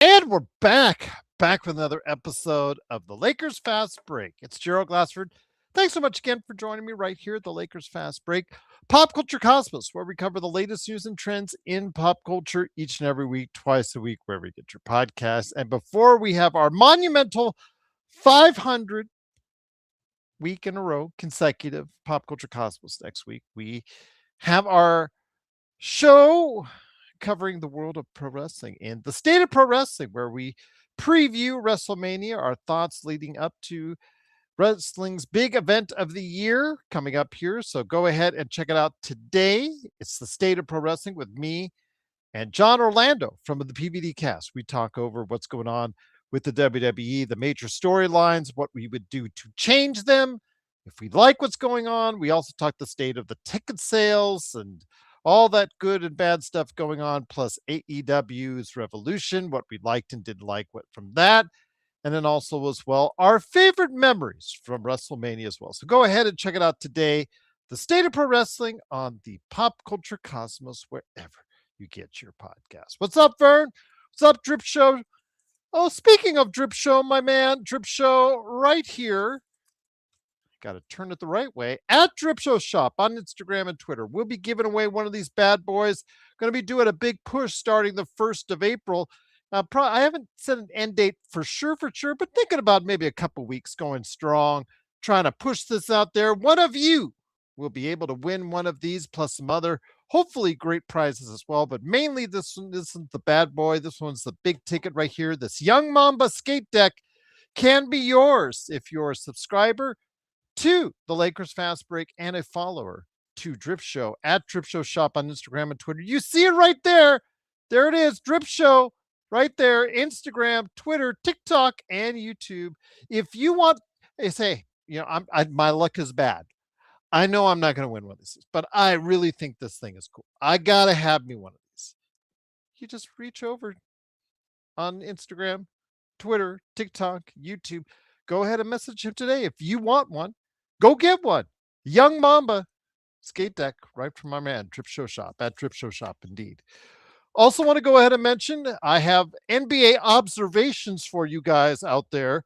And we're back with another episode of the Lakers Fast Break. It's Gerald Glassford. Thanks so much again for joining me right here at the Lakers Fast Break, Pop Culture Cosmos, where we cover the latest news and trends in pop culture each and every week, twice a week, wherever you get your podcasts. And before we have our monumental 500 week in a row consecutive Pop Culture Cosmos next week, we have our show covering the world of pro wrestling and the state of pro wrestling, where we preview WrestleMania, our thoughts leading up to wrestling's big event of the year coming up here. So go ahead and check it out today. It's the state of pro wrestling with me and John Orlando from the PVD cast. We talk over what's going on with the WWE, the major storylines, what we would do to change them. If we like what's going on, we also talk the state of the ticket sales and all that good and bad stuff going on, plus AEW's Revolution, what we liked and didn't like what from that. And then also as well, our favorite memories from WrestleMania as well. So go ahead and check it out today. The State of Pro Wrestling on the Pop Culture Cosmos, wherever you get your podcast. What's up, Vern? What's up, Drip Show? Oh, speaking of Drip Show, my man, Drip Show right here. Got to turn it the right way. At Drip Show Shop on Instagram and Twitter. We'll be giving away one of these bad boys. Going to be doing a big push starting the 1st of April. I haven't set an end date for sure, but thinking about maybe a couple weeks going strong, trying to push this out there. One of you will be able to win one of these, plus some other, hopefully great prizes as well. But mainly this one isn't the bad boy. This one's the big ticket right here. This Young Mamba skate deck can be yours if you're a subscriber to the Lakers Fast Break and a follower to Drip Show at Drip Show Shop on Instagram and Twitter. You see it right there. There it is, Drip Show right there. Instagram, Twitter, TikTok, and YouTube. If you want, say, my luck is bad. I know I'm not going to win one of these, but I really think this thing is cool. I gotta have me one of these. You just reach over on Instagram, Twitter, TikTok, YouTube. Go ahead and message him today if you want one. Go get one. Young Mamba skate deck right from my man, Drip Show Shop at Drip Show Shop, indeed. Also, want to go ahead and mention I have NBA observations for you guys out there.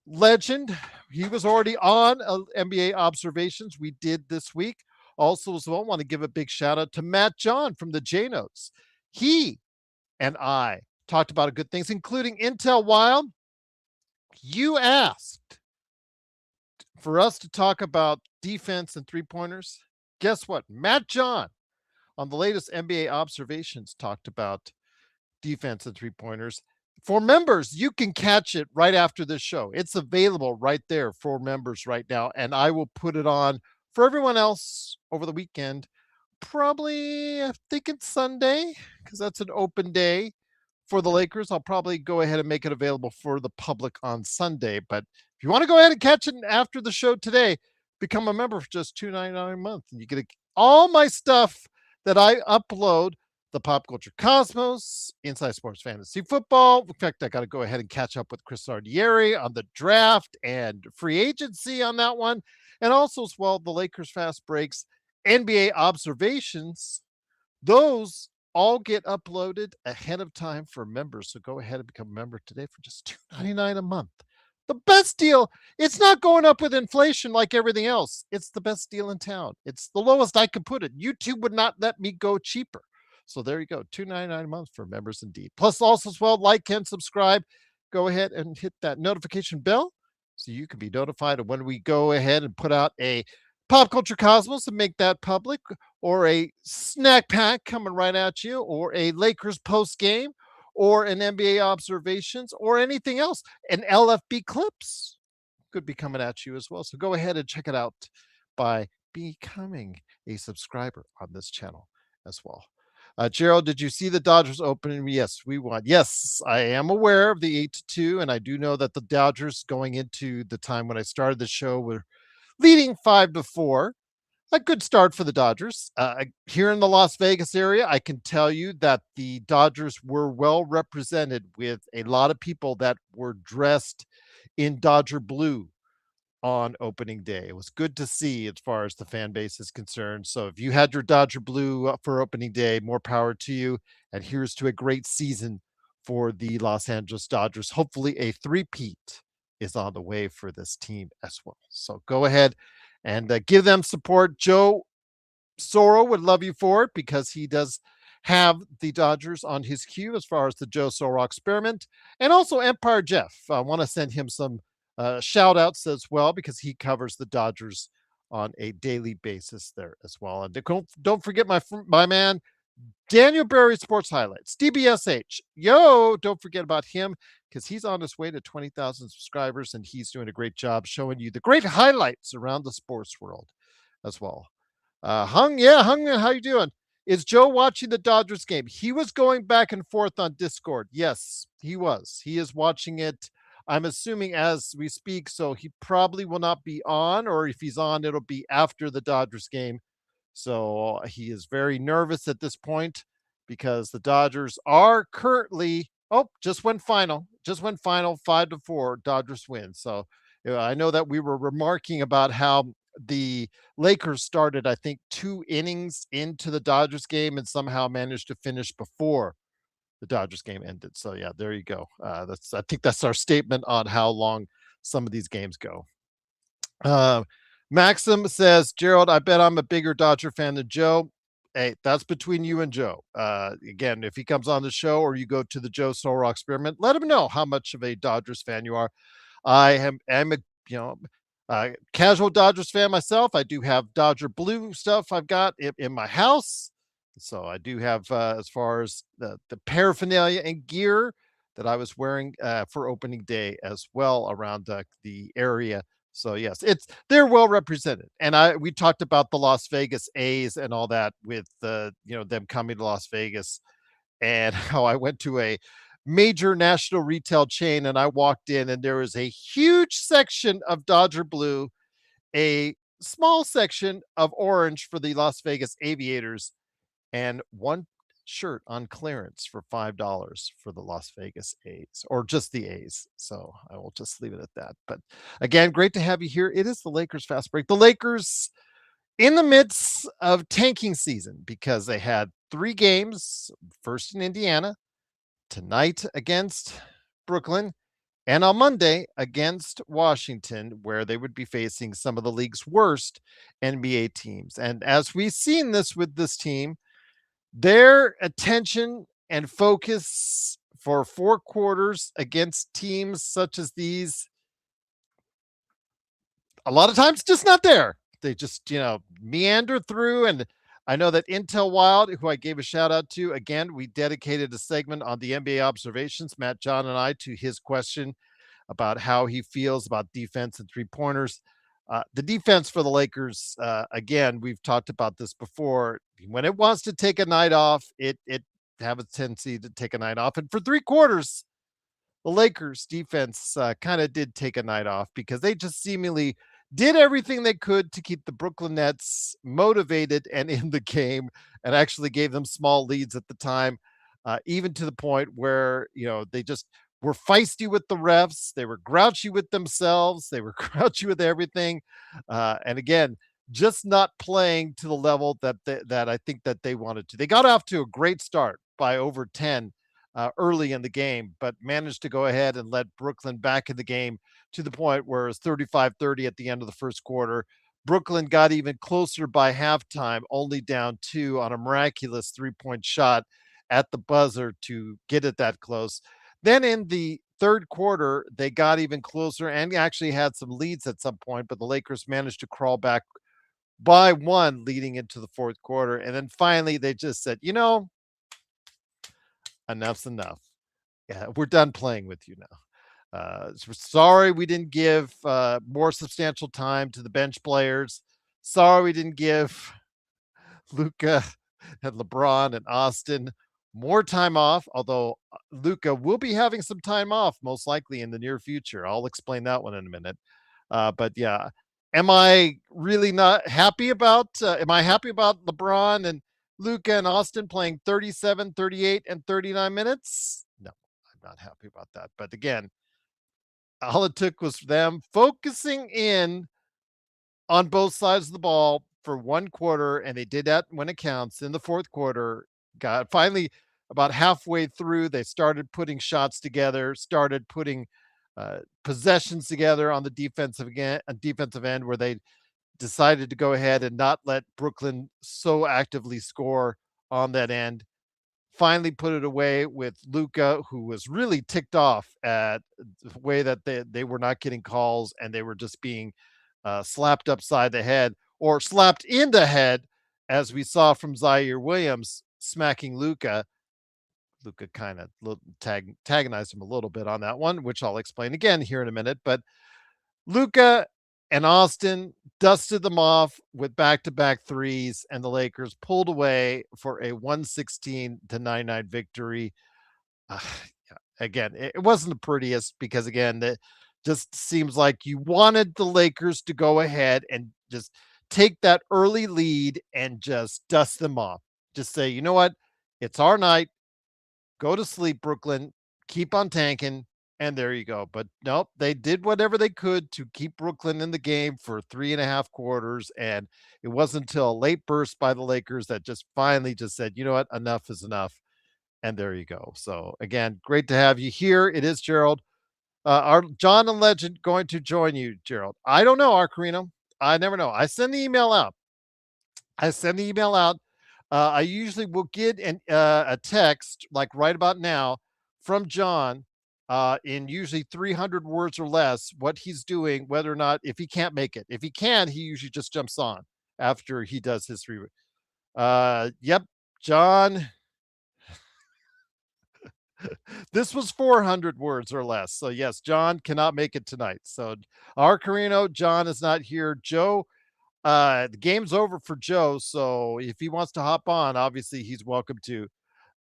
Legend, he was already on NBA observations we did this week. Also, as well, want to give a big shout out to Matt John from the J Notes. He and I talked about good things, including Intel Wild. You asked for us to talk about defense and three-pointers. Guess what? Matt John on the latest NBA observations talked about defense and three-pointers. For members, you can catch it right after this show. It's available right there for members right now, and I will put it on for everyone else over the weekend. Probably, I think it's Sunday, because that's an open day for the Lakers. I'll probably go ahead and make it available for the public on Sunday. But if you want to go ahead and catch it after the show today, become a member for just $2.99 a month, and you get all my stuff that I upload. The Pop Culture Cosmos, Inside Sports Fantasy Football. In fact, I got to go ahead and catch up with Chris Ardieri on the draft and free agency on that one. And also, as well, the Lakers Fast Breaks, NBA observations. Those all get uploaded ahead of time for members. So go ahead and become a member today for just $2.99 a month. The best deal. It's not going up with inflation like everything else. It's the best deal in town. It's the lowest I could put it. YouTube would not let me go cheaper. So there you go, $2.99 a month for members indeed. Plus also as well, like and subscribe. Go ahead and hit that notification bell so you can be notified of when we go ahead and put out a Pop Culture Cosmos and make that public, or a snack pack coming right at you, or a Lakers post game, or an NBA observations, or anything else. An LFB clips could be coming at you as well. So go ahead and check it out by becoming a subscriber on this channel as well. Gerald, did you see the Dodgers opening? Yes, we won. Yes, I am aware of the 8-2, and I do know that the Dodgers, going into the time when I started the show, were leading 5-4. A good start for the Dodgers. Here in the Las Vegas area, I can tell you that the Dodgers were well represented with a lot of people that were dressed in Dodger blue on opening day. It was good to see as far as the fan base is concerned. So if you had your Dodger blue for opening day, more power to you. And here's to a great season for the Los Angeles Dodgers. Hopefully, a three-peat is on the way for this team as well. So go ahead and give them support. Joe Soro would love you for it because he does have the Dodgers on his queue as far as the Joe Soro experiment. And also Empire Jeff. I want to send him some shout outs as well because he covers the Dodgers on a daily basis there as well. And don't forget my man, Daniel Berry Sports Highlights, DBSH. Yo, don't forget about him because he's on his way to 20,000 subscribers and he's doing a great job showing you the great highlights around the sports world as well. Hung, how you doing? Is Joe watching the Dodgers game? He was going back and forth on Discord. Yes, he was. He is watching it. I'm assuming as we speak, so he probably will not be on, or if he's on, it'll be after the Dodgers game. So he is very nervous at this point because the Dodgers are currently just went final 5-4. Dodgers win. So I know that we were remarking about how the Lakers started, I think, 2 innings into the Dodgers game and somehow managed to finish before the Dodgers game ended. So yeah, there you go. I think that's our statement on how long some of these games go. Uh, Maxim says, Gerald, I bet I'm a bigger Dodger fan than Joe. Hey, that's between you and Joe. Again, if he comes on the show or you go to the Joe Soro experiment, let him know how much of a Dodgers fan you are. I'm a casual Dodgers fan myself. I do have Dodger blue stuff I've got in my house. So I do have as far as the paraphernalia and gear that I was wearing for opening day as well around the area. So yes, they're well represented. And we talked about the Las Vegas A's and all that with them coming to Las Vegas and how I went to a major national retail chain and I walked in and there was a huge section of Dodger blue, a small section of orange for the Las Vegas Aviators, and one shirt on clearance for $5 for the Las Vegas A's, or just the A's. So I will just leave it at that. But again, great to have you here. It is the Lakers Fast Break. The Lakers in the midst of tanking season because they had 3 games, first in Indiana, tonight against Brooklyn, and on Monday against Washington, where they would be facing some of the league's worst NBA teams. And as we've seen this with this team, their attention and focus for 4 quarters against teams such as these, a lot of times just not there. They just, meander through. And I know that Intel Wild, who I gave a shout out to, again, we dedicated a segment on the NBA observations, Matt, John, and I, to his question about how he feels about defense and 3-pointers. The defense for the Lakers, again, we've talked about this before. When it wants to take a night off, it have a tendency to take a night off. And for 3 quarters, the Lakers defense kind of did take a night off because they just seemingly did everything they could to keep the Brooklyn Nets motivated and in the game, and actually gave them small leads at the time, even to the point where, they just were feisty with the refs. They were grouchy with themselves. They were grouchy with everything. And again, just not playing to the level that I think that they wanted to. They got off to a great start by over 10 early in the game, but managed to go ahead and let Brooklyn back in the game to the point where it was 35-30 at the end of the first quarter. Brooklyn got even closer by halftime, only down 2 on a miraculous 3-point shot at the buzzer to get it that close. Then in the third quarter, they got even closer and actually had some leads at some point, but the Lakers managed to crawl back by 1 leading into the fourth quarter. And then finally, they just said, enough's enough. Yeah, we're done playing with you now. Sorry we didn't give more substantial time to the bench players. Sorry we didn't give Luka and LeBron and Austin more time off, although Luka will be having some time off most likely in the near future. I'll explain that one in a minute. But yeah, am I really not happy about am I happy about LeBron and Luka and Austin playing 37, 38, and 39 minutes? No, I'm not happy about that. But again, all it took was them focusing in on both sides of the ball for 1 quarter, and they did that when it counts in the fourth quarter. Got finally about halfway through, they started putting shots together, started putting possessions together on the defensive end, where they decided to go ahead and not let Brooklyn so actively score on that end. Finally put it away with Luka, who was really ticked off at the way that they were not getting calls and they were just being slapped upside the head or slapped in the head, as we saw from Zaire Williams smacking Luka. Luka kind of antagonized him a little bit on that one, which I'll explain again here in a minute. But Luka and Austin dusted them off with back-to-back threes, and the Lakers pulled away for a 116-99 victory. Uh, yeah, again, it wasn't the prettiest because, again, it just seems like you wanted the Lakers to go ahead and just take that early lead and just dust them off. Just say, you know what? It's our night. Go to sleep, Brooklyn. Keep on tanking. And there you go. But nope, they did whatever they could to keep Brooklyn in the game for 3.5 quarters. And it wasn't until a late burst by the Lakers that just finally just said, you know what, enough is enough. And there you go. So again, great to have you here. It is Gerald. Our John and Legend going to join you, Gerald. I don't know, Arcarino. I never know. I send the email out. I usually will get a text like right about now from John in usually 300 words or less what he's doing, whether or not if he can't make it. If he can, he usually just jumps on after he does his three. Yep, John. This was 400 words or less. So yes, John cannot make it tonight. So our Carino, John is not here. Joe, the game's over for Joe. So if he wants to hop on, obviously he's welcome to.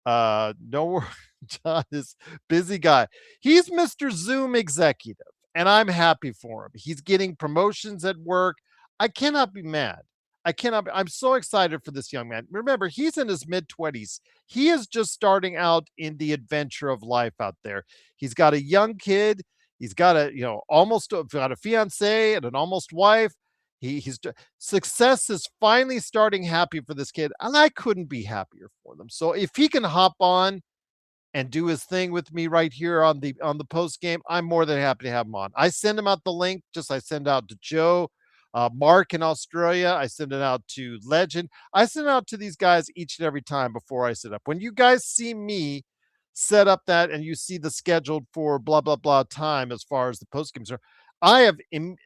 No, John is busy guy. He's Mr. Zoom executive, and I'm happy for him. He's getting promotions at work. I cannot be mad. I'm so excited for this young man. Remember, he's in his mid 20s. He is just starting out in the adventure of life out there. He's got a young kid. He's got almost got a fiance and an almost wife. He's success is finally starting happy for this kid, and I couldn't be happier for them. So if he can hop on and do his thing with me right here on the post game, I'm more than happy to have him on. I send him out the link, just I send out to Joe, Mark in Australia. I send it out to Legend. I send it out to these guys each and every time before I set up. When you guys see me set up that and you see the scheduled for blah blah blah time as far as the post games are, I have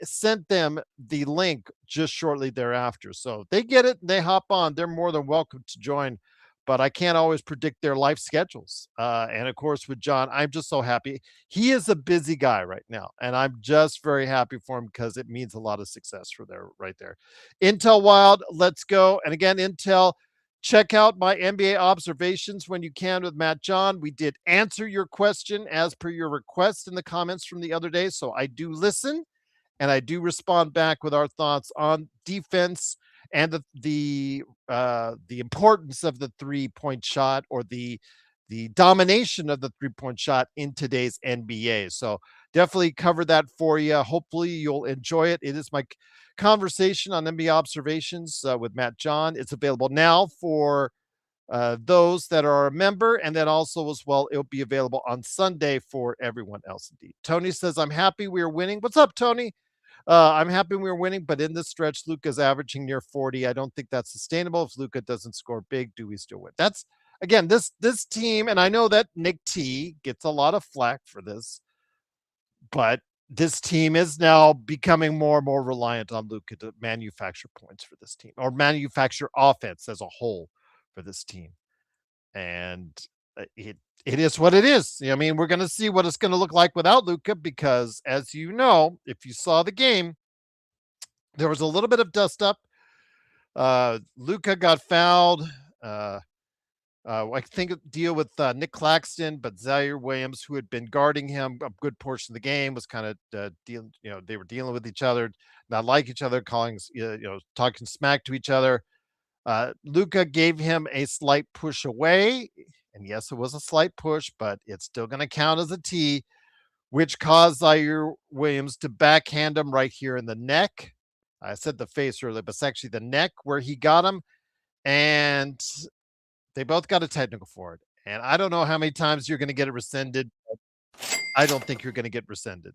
sent them the link just shortly thereafter. So they get it, they hop on. They're more than welcome to join, but I can't always predict their life schedules. And of course, with John, I'm just so happy. He is a busy guy right now, and I'm just very happy for him because it means a lot of success for there right there. Intel Wild, let's go. And again, Intel, check out my NBA observations when you can with Matt John. We did answer your question as per your request in the comments from the other day. So I do listen and I do respond back with our thoughts on defense and the importance of the 3-point shot, or the domination of the 3-point shot in today's NBA. So definitely cover that for you. Hopefully you'll enjoy it. It is my conversation on NBA observations with Matt John. It's available now for those that are a member, and then also as well, it'll be available on Sunday for everyone else. Indeed. Tony says, I'm happy we are winning. What's up, Tony? I'm happy we are winning, but in this stretch, Luka's averaging near 40. I don't think that's sustainable. If Luka doesn't score big, do we still win? That's again, this team, and I know that Nick T gets a lot of flack for this, but this team is now becoming more and more reliant on Luka to manufacture points for this team, or manufacture offense as a whole for this team. And it is what it is. I mean, we're going to see what it's going to look like without Luka, because as you know, if you saw the game, there was a little bit of dust up. Luka got fouled. I think deal with Nick Claxton, but Zaire Williams, who had been guarding him a good portion of the game, was kind of dealing. They were dealing with each other, not like each other, calling, talking smack to each other. Luka gave him a slight push away, and yes, it was a slight push, but it's still going to count as a T, which caused Zaire Williams to backhand him right here in the neck. I said the face earlier, but it's actually the neck where he got him, and they both got a technical for it. And I don't know how many times you're going to get it rescinded. I don't think you're going to get rescinded.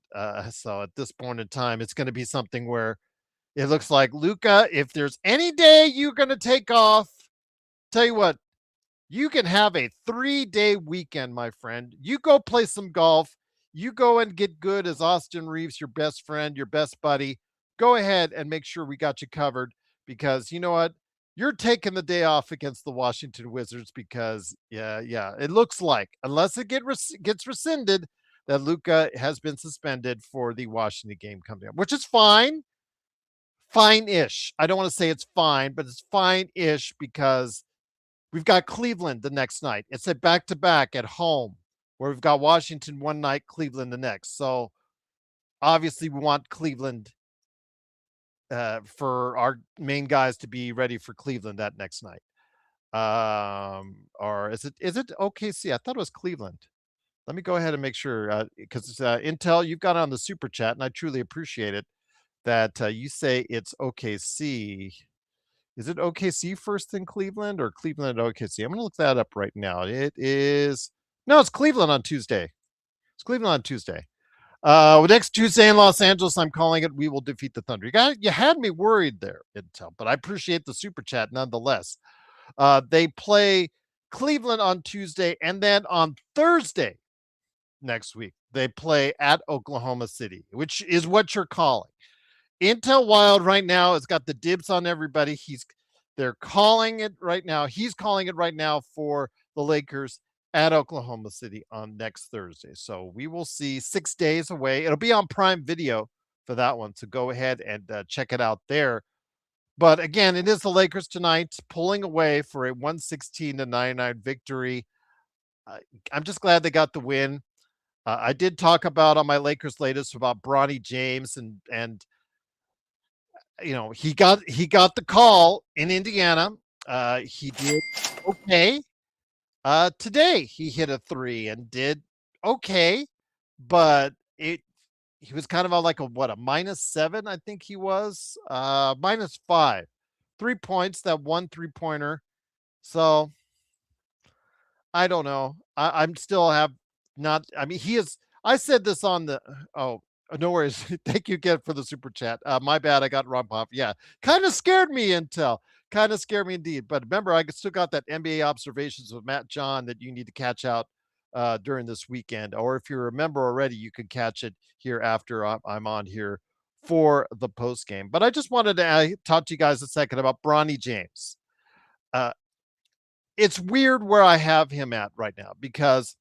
So at this point in time, it's going to be something where it looks like Luka, if there's any day you're going to take off, tell you what, you can have a 3-day weekend, my friend. You go play some golf. You go and get good as Austin Reaves, your best friend, your best buddy. Go ahead and make sure we got you covered because you know what? You're taking the day off against the Washington Wizards because, yeah, it looks like, unless it gets rescinded, that Luka has been suspended for the Washington game coming up, which is fine-ish. I don't want to say it's fine, but it's fine-ish because we've got Cleveland the next night. It's a back-to-back at home where we've got Washington one night, Cleveland the next. So obviously we want Cleveland for our main guys to be ready for Cleveland that next night. Or is it OKC? I thought it was Cleveland. Let me go ahead and make sure because Intel, you've got on the super chat, and I truly appreciate it that you say it's OKC. Is it OKC first in Cleveland or Cleveland at OKC? I'm going to look that up right now. It is no, it's Cleveland on Tuesday. It's Cleveland on Tuesday. Next Tuesday in Los Angeles, I'm calling it. We will defeat the Thunder. You had me worried there, Intel, but I appreciate the super chat nonetheless. They play Cleveland on Tuesday, and then on Thursday next week they play at Oklahoma City, which is what you're calling. Intel Wild right now has got the dibs on everybody. They're calling it right now. He's calling it right now for the Lakers at Oklahoma City on next Thursday. So we will see 6 days away. It'll be on Prime Video for that one. So go ahead and check it out there. But again, it is the Lakers tonight pulling away for a 116-99 victory. I'm just glad they got the win. I did talk about on my Lakers latest about Bronny James and he got the call in Indiana. He did okay. Today he hit a three and did okay, but he was kind of on like a -7, I think he was. -5. 3 points, that one 3-pointer. So I don't know. I'm still have not. I mean, he is. I said this on the. Oh, no worries. Thank you again for the super chat. My bad. I got wrong, Pop. Yeah, kind of scared me, Intel. Kind of scared me indeed. But remember, I still got that NBA observations with Matt John that you need to catch out during this weekend. Or if you remember already, you can catch it here after I'm on here for the post game. But I just wanted to talk to you guys a second about Bronny James. Uh, it's weird where I have him at right now because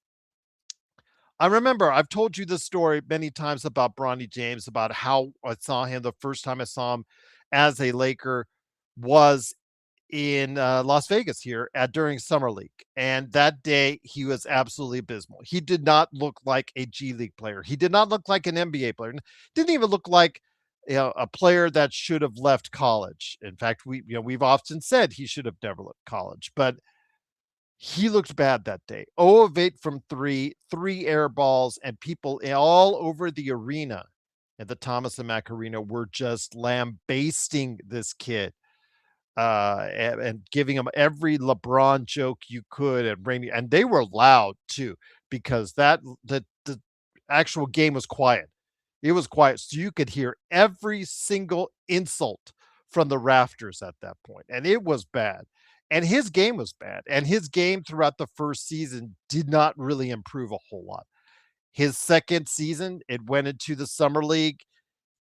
I remember I've told you this story many times about Bronny James, about how I saw him the first time I saw him as a Laker was in Las Vegas here at during Summer League. And that day he was absolutely abysmal. He did not look like a G League player. He did not look like an NBA player. Didn't even look like a player that should have left college. In fact, we've often said he should have never left college, but he looked bad that day. 0 of 8 from three air balls, and people all over the arena at the Thomas and Mack Arena were just lambasting this kid and giving him every LeBron joke you could, and they were loud too because the actual game was quiet. It was quiet, so you could hear every single insult from the rafters at that point, and it was bad. And his game was bad, and his game throughout the first season did not really improve a whole lot. His second season, it went into the summer league.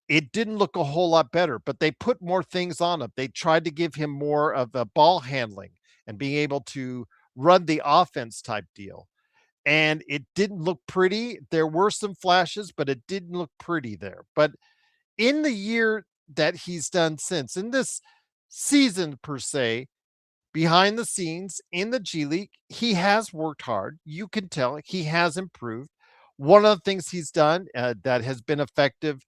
It didn't look a whole lot better, but they put more things on him. They tried to give him more of a ball handling and being able to run the offense type deal. And it didn't look pretty. There were some flashes, but it didn't look pretty there. But in the year that he's done since, in this season per se, behind the scenes in the G League, he has worked hard. You can tell he has improved. One of the things he's done that has been effective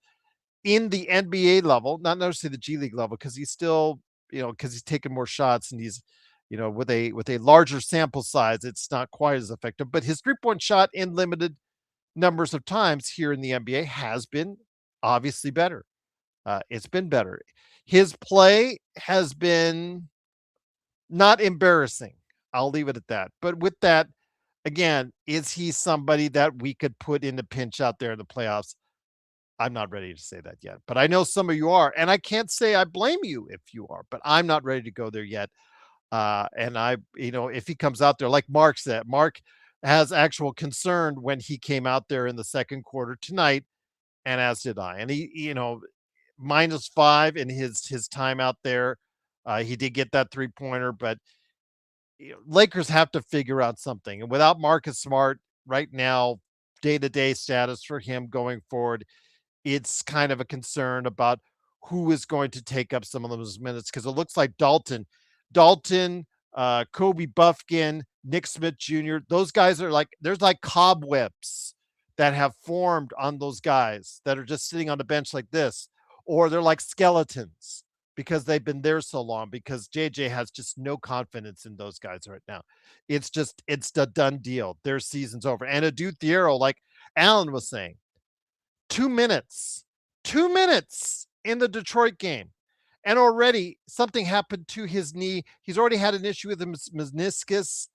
in the NBA level, not necessarily the G League level, because he's still, because he's taking more shots and he's, with a larger sample size, it's not quite as effective. But his 3-point shot in limited numbers of times here in the NBA has been obviously better. It's been better. His play has been not embarrassing. I'll leave it at that. But with that, Again, is he somebody that we could put in the pinch out there in the playoffs? I'm not ready to say that yet, but I know some of you are, and I can't say I blame you if you are, but I'm not ready to go there yet. And if he comes out there, like Mark said, Mark has actual concern when he came out there in the second quarter tonight, and as did I. And -5 in his time out there. He did get that 3-pointer, but Lakers have to figure out something. And without Marcus Smart right now, day-to-day status for him going forward, it's kind of a concern about who is going to take up some of those minutes because it looks like Dalton, Kobe Buffkin, Nick Smith Jr. Those guys are like there's like cobwebs that have formed on those guys that are just sitting on the bench like this, or they're like skeletons because they've been there so long. Because JJ has just no confidence in those guys right now. It's the done deal. Their season's over. And a dude Thiero, like Alan was saying 2 minutes, 2 minutes in the Detroit game. And already something happened to his knee. He's already had an issue with his meniscus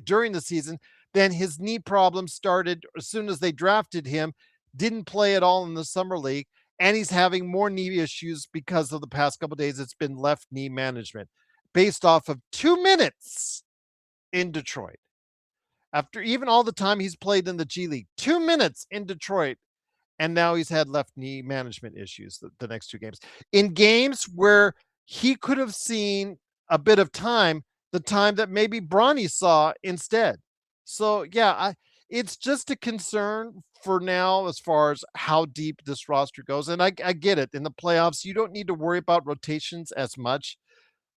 during the season. Then his knee problem started as soon as they drafted him, didn't play at all in the summer league. And he's having more knee issues because of the past couple of days. It's been left knee management based off of 2 minutes in Detroit. After even all the time he's played in the G League, 2 minutes in Detroit, and now he's had left knee management issues the next two games. In games where he could have seen a bit of time, the time that maybe Bronny saw instead. So yeah, it's just a concern for now as far as how deep this roster goes. And I get it. In the playoffs, you don't need to worry about rotations as much.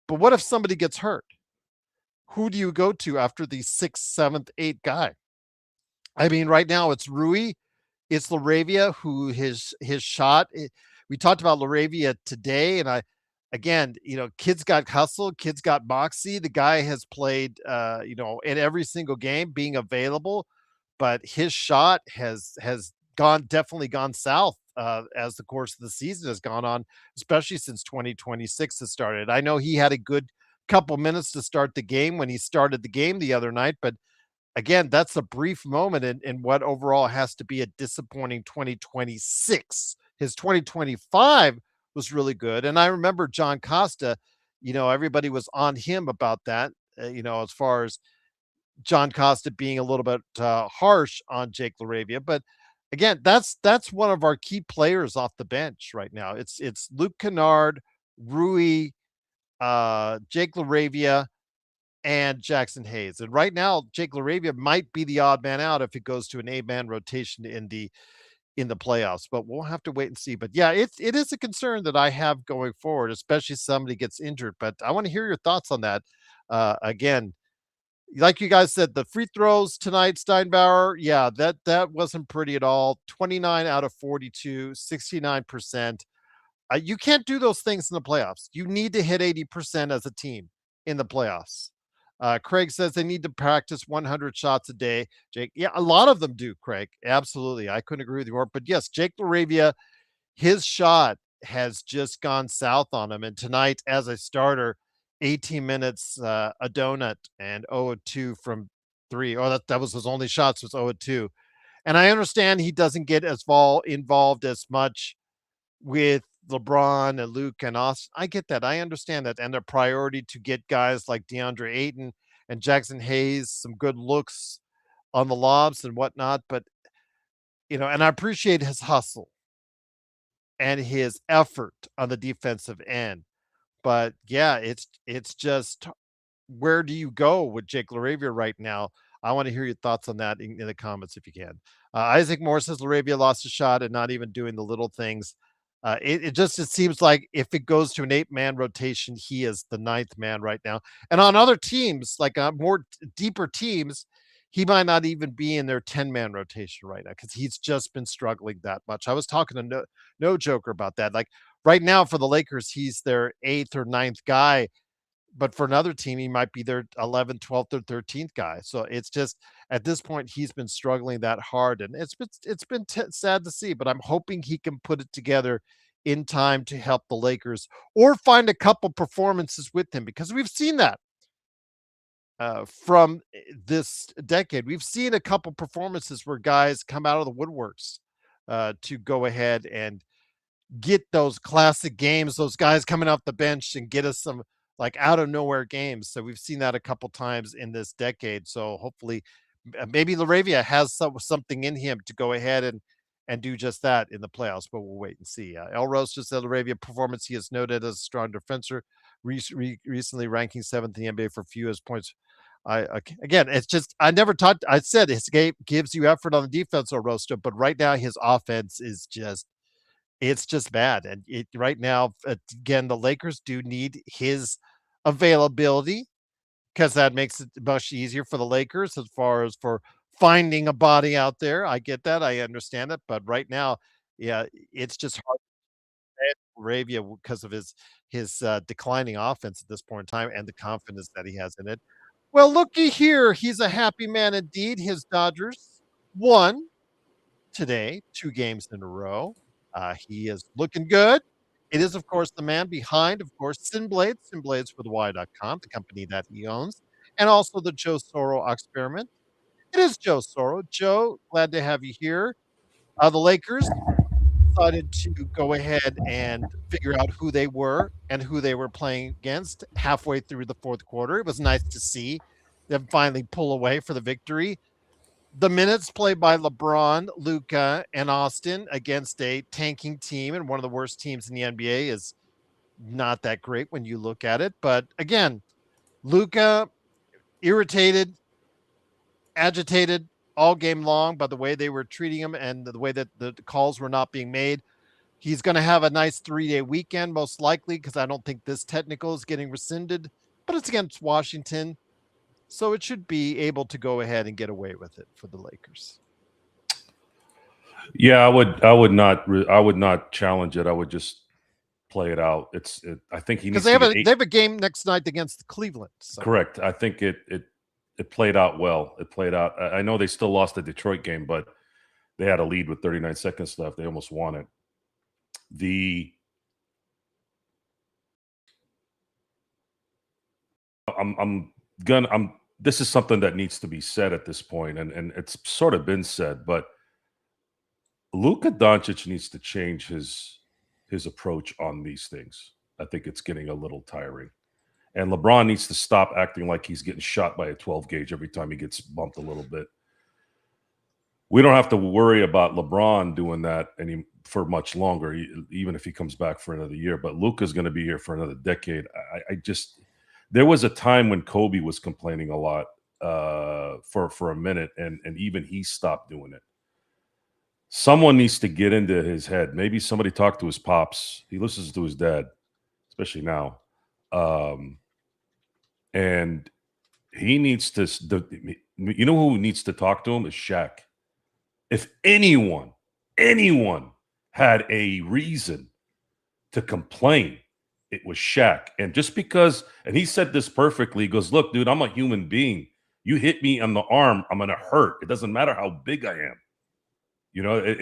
But what if somebody gets hurt? Who do you go to after the sixth, seventh, eighth guy? I mean, right now it's Rui, it's Laravia who his shot. We talked about Laravia today, and again, kids got hustle, kids got moxie. The guy has played, in every single game, being available, but his shot has definitely gone south as the course of the season has gone on, especially since 2026 has started. I know he had a good couple minutes to start the game when he started the game the other night, but again, that's a brief moment in what overall has to be a disappointing 2026. His 2025 was really good. And I remember John Costa, everybody was on him about that, as far as John Costa being a little bit harsh on Jake LaRavia. But again, that's one of our key players off the bench right now. It's Luke Kennard, Rui, Jake LaRavia, and Jackson Hayes. And right now, Jake LaRavia might be the odd man out if it goes to an 8-man rotation in the playoffs. But we'll have to wait and see. But yeah, it is a concern that I have going forward, especially if somebody gets injured. But I want to hear your thoughts on that. Again, like you guys said, the free throws tonight, Steinbauer, yeah, that wasn't pretty at all. 29 out of 42, 69%. You can't do those things in the playoffs. You need to hit 80% as a team in the playoffs. Craig says they need to practice 100 shots a day. Jake, yeah, a lot of them do, Craig. Absolutely. I couldn't agree with you more. But yes, Jake LaRavia, his shot has just gone south on him. And tonight, as a starter, 18 minutes, a donut, and 0-2 from three. Oh, that was his only shots was 0-2. And I understand he doesn't get as involved as much with LeBron and Luke and Austin. I get that. I understand that. And a priority to get guys like DeAndre Ayton and Jackson Hayes some good looks on the lobs and whatnot. But, and I appreciate his hustle and his effort on the defensive end. But yeah, it's just where do you go with Jake LaRavia right now? I want to hear your thoughts on that in the comments if you can. Isaac Moore says LaRavia lost a shot and not even doing the little things. It seems like if it goes to an 8-man rotation, he is the ninth man right now. And on other teams, like more deeper teams, he might not even be in their 10-man rotation right now because he's just been struggling that much. I was talking to no Joker about that. Like right now for the Lakers, he's their eighth or ninth guy, but for another team, he might be their 11th, 12th, or 13th guy. So it's just at this point, he's been struggling that hard, and it's been sad to see. But I'm hoping he can put it together in time to help the Lakers or find a couple performances with him because we've seen that. from this decade. We've seen a couple performances where guys come out of the woodworks to go ahead and get those classic games, those guys coming off the bench and get us some like out of nowhere games. So we've seen that a couple times in this decade. So hopefully, maybe Laravia has something in him to go ahead and do just that in the playoffs. But we'll wait and see. El Rose just said Laravia performance. He is noted as a strong defender, recently ranking seventh in the NBA for fewest points. Again, it's just I never talked. I said his game gives you effort on the defense, or Rosto, but right now his offense is just it's just bad. And right now, again, the Lakers do need his availability because that makes it much easier for the Lakers as far as for finding a body out there. I get that. I understand it. But right now, yeah, it's just hard to Arabia because of his declining offense at this point in time and the confidence that he has in it. Well, looky here. He's a happy man indeed. His Dodgers won today, 2 games in a row. He is looking good. It is, of course, the man behind, of course, Sinblades for the Y.com, the company that he owns, and also the Joe Soro experiment. It is Joe Soro. Joe, glad to have you here. The Lakers decided to go ahead and figure out who they were and who they were playing against halfway through the fourth quarter. It was nice to see them finally pull away for the victory. The minutes played by LeBron, Luka, and Austin against a tanking team and one of the worst teams in the NBA is not that great when you look at it. But again, Luka irritated, agitated all game long by the way they were treating him and the way that the calls were not being made. He's going to have a nice 3-day weekend, most likely, because I don't think this technical is getting rescinded, but it's against Washington. So it should be able to go ahead and get away with it for the Lakers. Yeah, I would not challenge it. I would just play it out. I think he needs because to they have a game next night against Cleveland. So. Correct. I think it played out well. It played out. I know they still lost the Detroit game, but they had a lead with 39 seconds left. They almost won it. This is something that needs to be said at this point, and it's sort of been said, but Luka Doncic needs to change his approach on these things. I think it's getting a little tiring. And LeBron needs to stop acting like he's getting shot by a 12 gauge every time he gets bumped a little bit. We don't have to worry about LeBron doing that for much longer, even if he comes back for another year. But Luka's going to be here for another decade. There was a time when Kobe was complaining a lot for a minute, and even he stopped doing it. Someone needs to get into his head. Maybe somebody talk to his pops. He listens to his dad, especially now. And he needs to, you know who needs to talk to him is Shaq. If anyone had a reason to complain, it was Shaq. And just because, and he said this perfectly, he goes, look, dude, I'm a human being. You hit me on the arm, I'm going to hurt. It doesn't matter how big I am. You know,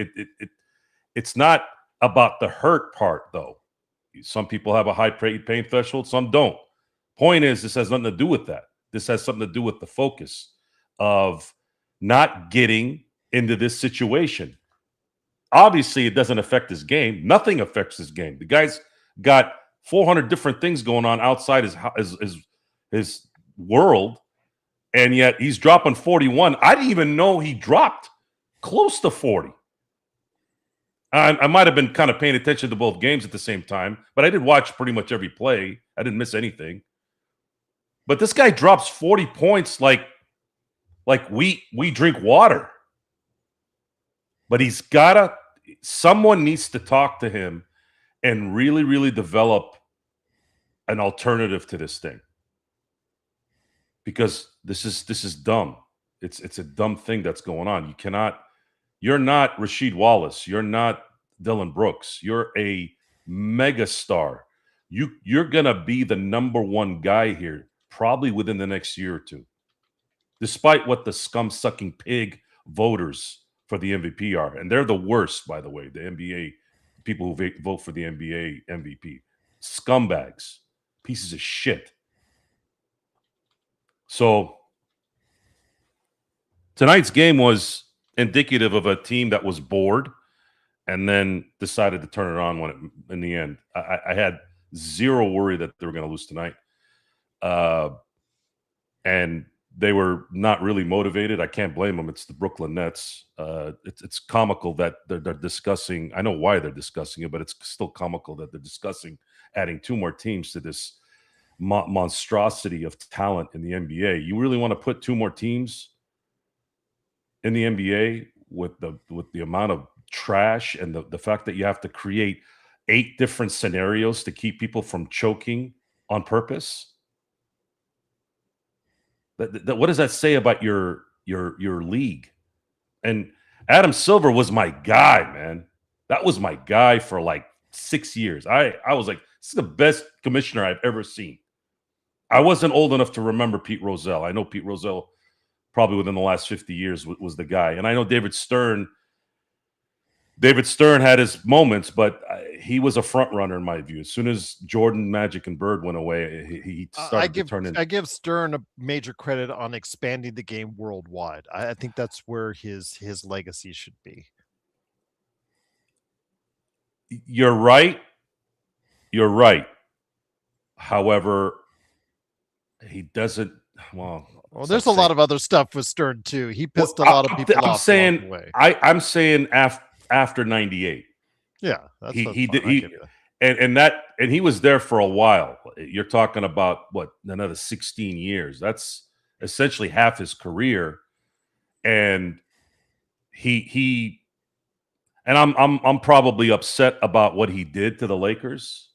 it's not about the hurt part, though. Some people have a high pain threshold, some don't. Point is, this has nothing to do with that. This has something to do with the focus of not getting into this situation. Obviously, it doesn't affect his game. Nothing affects his game. The guy's got 400 different things going on outside his world, and yet he's dropping 41. I didn't even know he dropped close to 40. I might have been kind of paying attention to both games at the same time, but I did watch pretty much every play. I didn't miss anything. But this guy drops 40 points like we drink water. But someone needs to talk to him and really, really develop an alternative to this thing. Because this is dumb. It's a dumb thing that's going on. You're not Rasheed Wallace. You're not Dylan Brooks. You're a mega star. You're going to be the number one guy here probably within the next year or two, despite what the scum-sucking pig voters for the MVP are. And they're the worst, by the way, the NBA, people who vote for the NBA MVP. Scumbags. Pieces of shit. So tonight's game was indicative of a team that was bored and then decided to turn it on when in the end. I had zero worry that they were going to lose tonight. And they were not really motivated. I can't blame them. It's the Brooklyn Nets. It's comical that they're discussing. I know why they're discussing it, but it's still comical that they're discussing adding 2 more teams to this monstrosity of talent in the NBA. You really want to put 2 more teams in the NBA with the amount of trash and the fact that you have to create 8 different scenarios to keep people from choking on purpose? What does that say about your league? And Adam Silver was my guy, man. That was my guy for like 6 years. I was like, this is the best commissioner I've ever seen. I wasn't old enough to remember Pete Rozelle. I know Pete Rozelle probably within the last 50 years was the guy. And I know David Stern had his moments, but he was a front runner in my view. As soon as Jordan, Magic, and Bird went away, he started to turn in. I give Stern a major credit on expanding the game worldwide. I think that's where his legacy should be. You're right. You're right. However, he doesn't. Well, there's a lot of other stuff with Stern too. He pissed a lot of people off. I'm saying after '98. Yeah, he did. And he was there for a while. You're talking about what, another 16 years. That's essentially half his career. And I'm probably upset about what he did to the Lakers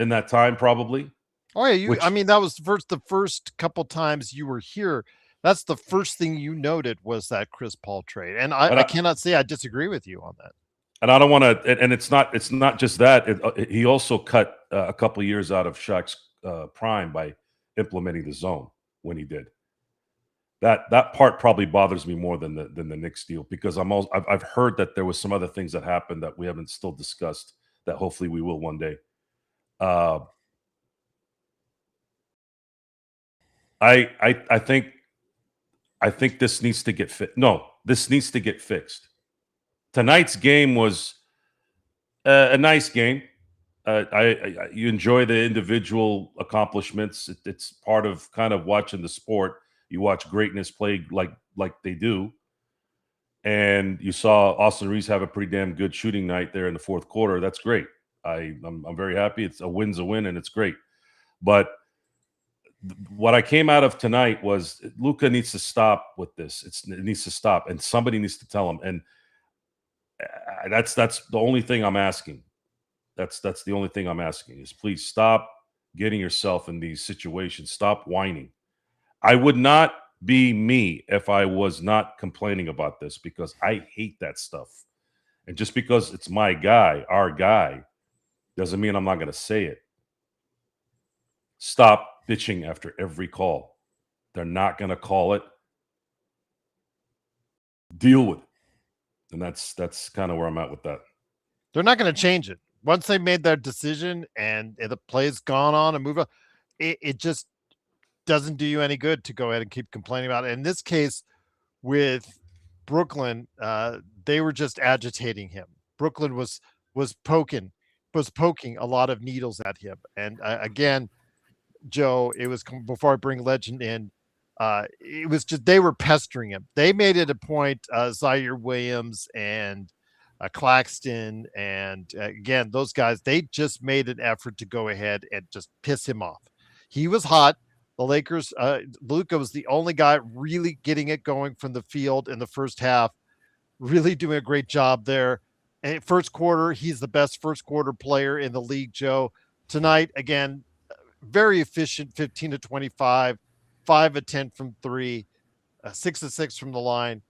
in that time, probably. Oh yeah, I mean, that was the first couple times you were here. That's the first thing you noted was that Chris Paul trade, and I cannot say I disagree with you on that. And I don't want to. And it's not just that. He also cut a couple of years out of Shaq's prime by implementing the zone when he did. That part probably bothers me more than the Knicks deal, because I've heard that there was some other things that happened that we haven't still discussed that hopefully we will one day. I think this needs to get fit. No, this needs to get fixed. Tonight's game was a nice game. You enjoy the individual accomplishments. It's part of kind of watching the sport. You watch greatness play like they do. And you saw Austin Reaves have a pretty damn good shooting night there in the fourth quarter. That's great. I'm very happy. It's a win's a win, and it's great. But what I came out of tonight was Luka needs to stop with this. It needs to stop, and somebody needs to tell him. And that's the only thing I'm asking. That's the only thing I'm asking is please stop getting yourself in these situations. Stop whining. I would not be me if I was not complaining about this, because I hate that stuff. And just because it's my guy, our guy, doesn't mean I'm not going to say it. Stop bitching after every call. They're not going to call it. Deal with it. And that's kind of where I'm at with that. They're not going to change it. Once they made their decision and the play's gone on and move on, it just doesn't do you any good to go ahead and keep complaining about it. In this case, with Brooklyn, they were just agitating him. Brooklyn was poking a lot of needles at him. And again, Joe, it was before I bring Legend in. It was just they were pestering him. They made it a point. Zaire Williams and Claxton, and again, those guys, they just made an effort to go ahead and just piss him off. He was hot. The Lakers, Luka was the only guy really getting it going from the field in the first half, really doing a great job there. And first quarter, he's the best first quarter player in the league, Joe. Tonight, again, very efficient, 15 to 25, 5 of 10 from 3, 6 of 6 from the line,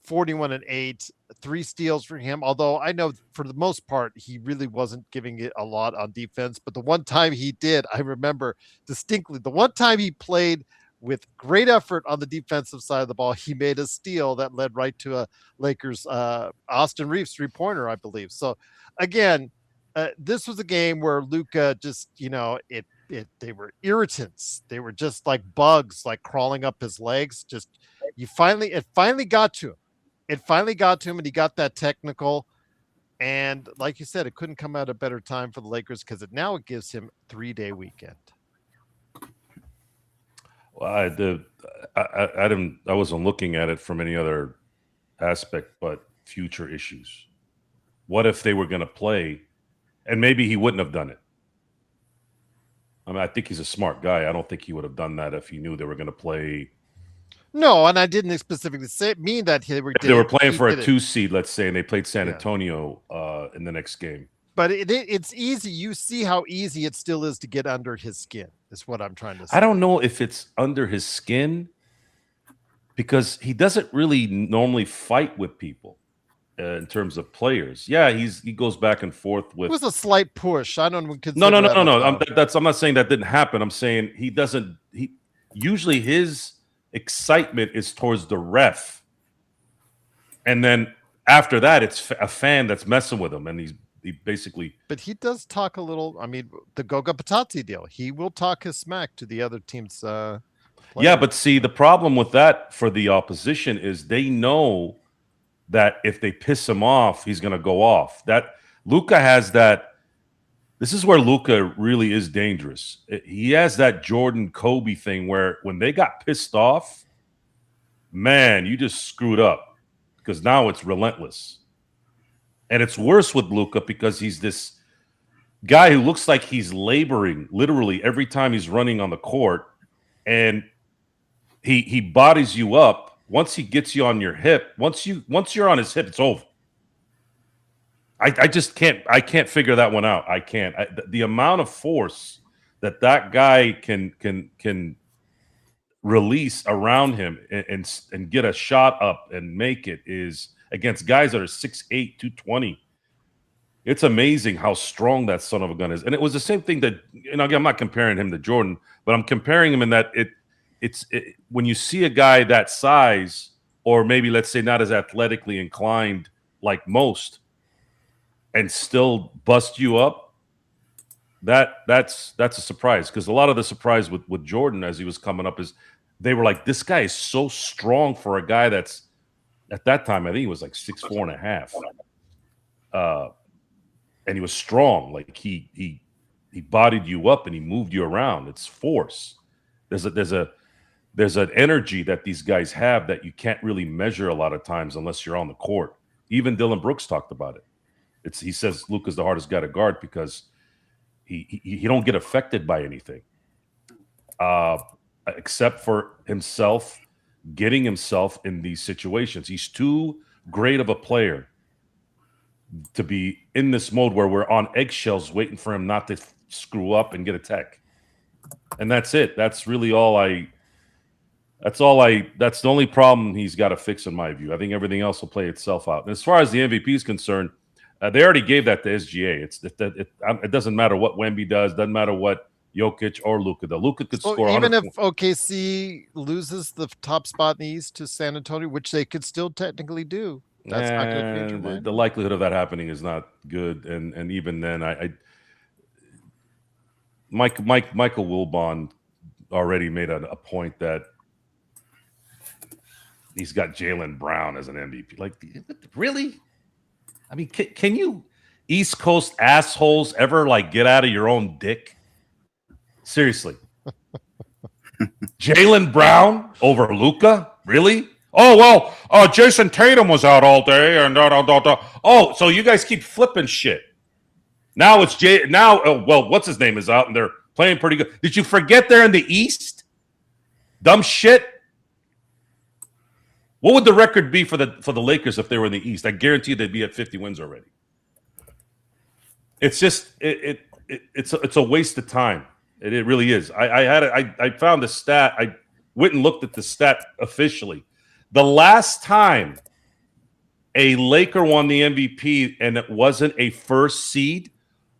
41 and 8, 3 steals for him. Although I know for the most part, he really wasn't giving it a lot on defense. But the one time he did, I remember distinctly, the one time he played with great effort on the defensive side of the ball, he made a steal that led right to a Lakers Austin Reaves 3-pointer, I believe. So again, this was a game where Luka just, they were irritants. They were just like bugs, like crawling up his legs. Just it finally got to him. It finally got to him, and he got that technical. And like you said, it couldn't come at a better time for the Lakers because it gives him 3-day weekend. Well, I wasn't looking at it from any other aspect but future issues. What if they were going to play, and maybe he wouldn't have done it? I mean, I think he's a smart guy. I don't think he would have done that if he knew they were going to play. No, and I didn't specifically mean that If they were playing for a 2 seed, let's say, and they played San Antonio in the next game. But it's easy. You see how easy it still is to get under his skin, is what I'm trying to say. I don't know if it's under his skin because he doesn't really normally fight with people in terms of players. Yeah, he goes back and forth with. It was a slight push. I don't consider. No. I'm not saying that didn't happen. I'm saying he doesn't. He usually his excitement is towards the ref, and then after that, it's a fan that's messing with him, and he basically. But he does talk a little. I mean, the Goga Patati deal. He will talk his smack to the other team's. Yeah, but see, the problem with that for the opposition is they know that if they piss him off, he's going to go off. That Luka has that. This is where Luka really is dangerous. He has that Jordan Kobe thing where when they got pissed off, man, you just screwed up because now it's relentless. And it's worse with Luka because he's this guy who looks like he's laboring literally every time he's running on the court. And he bodies you up. Once he gets you on your hip, once you're on his hip, it's over. I just can't figure that one out. I can't. The amount of force that guy can release around him and get a shot up and make it is against guys that are 6'8", 220. It's amazing how strong that son of a gun is. And it was the same thing that, again, I'm not comparing him to Jordan, but I'm comparing him in that it's when you see a guy that size, or maybe let's say not as athletically inclined like most, and still bust you up, that's a surprise. Because a lot of the surprise with Jordan as he was coming up is they were like, this guy is so strong for a guy that's at that time, I think he was like 6'4.5". And he was strong. Like he bodied you up and he moved you around. It's force. There's an energy that these guys have that you can't really measure a lot of times unless you're on the court. Even Dylan Brooks talked about it. He says Luka's the hardest guy to guard because he don't get affected by anything, except for himself getting himself in these situations. He's too great of a player to be in this mode where we're on eggshells waiting for him not to screw up and get a tech. And that's it. That's really all that's the only problem he's got to fix in my view. I think everything else will play itself out. And as far as the MVP is concerned, they already gave that to SGA. It doesn't matter what Wemby does. Doesn't matter what Jokic or Luka does. Luka could score. Even if OKC loses the top spot in the East to San Antonio, which they could still technically do, that's not going to change your mind. The likelihood of that happening is not good. And even then, Michael Wilbon already made a point that he's got Jaylen Brown as an MVP. Like, really? I mean, can you East Coast assholes ever like get out of your own dick? Seriously. Jaylen Brown over Luka? Really? Oh, well, Jason Tatum was out all day. And oh, so you guys keep flipping shit. Now it's what's his name is out and they're playing pretty good. Did you forget they're in the East? Dumb shit. What would the record be for the Lakers if they were in the East? I guarantee they'd be at 50 wins already. It's just it's a waste of time. It really is. I found the stat. I went and looked at the stat officially. The last time a Laker won the MVP and it wasn't a first seed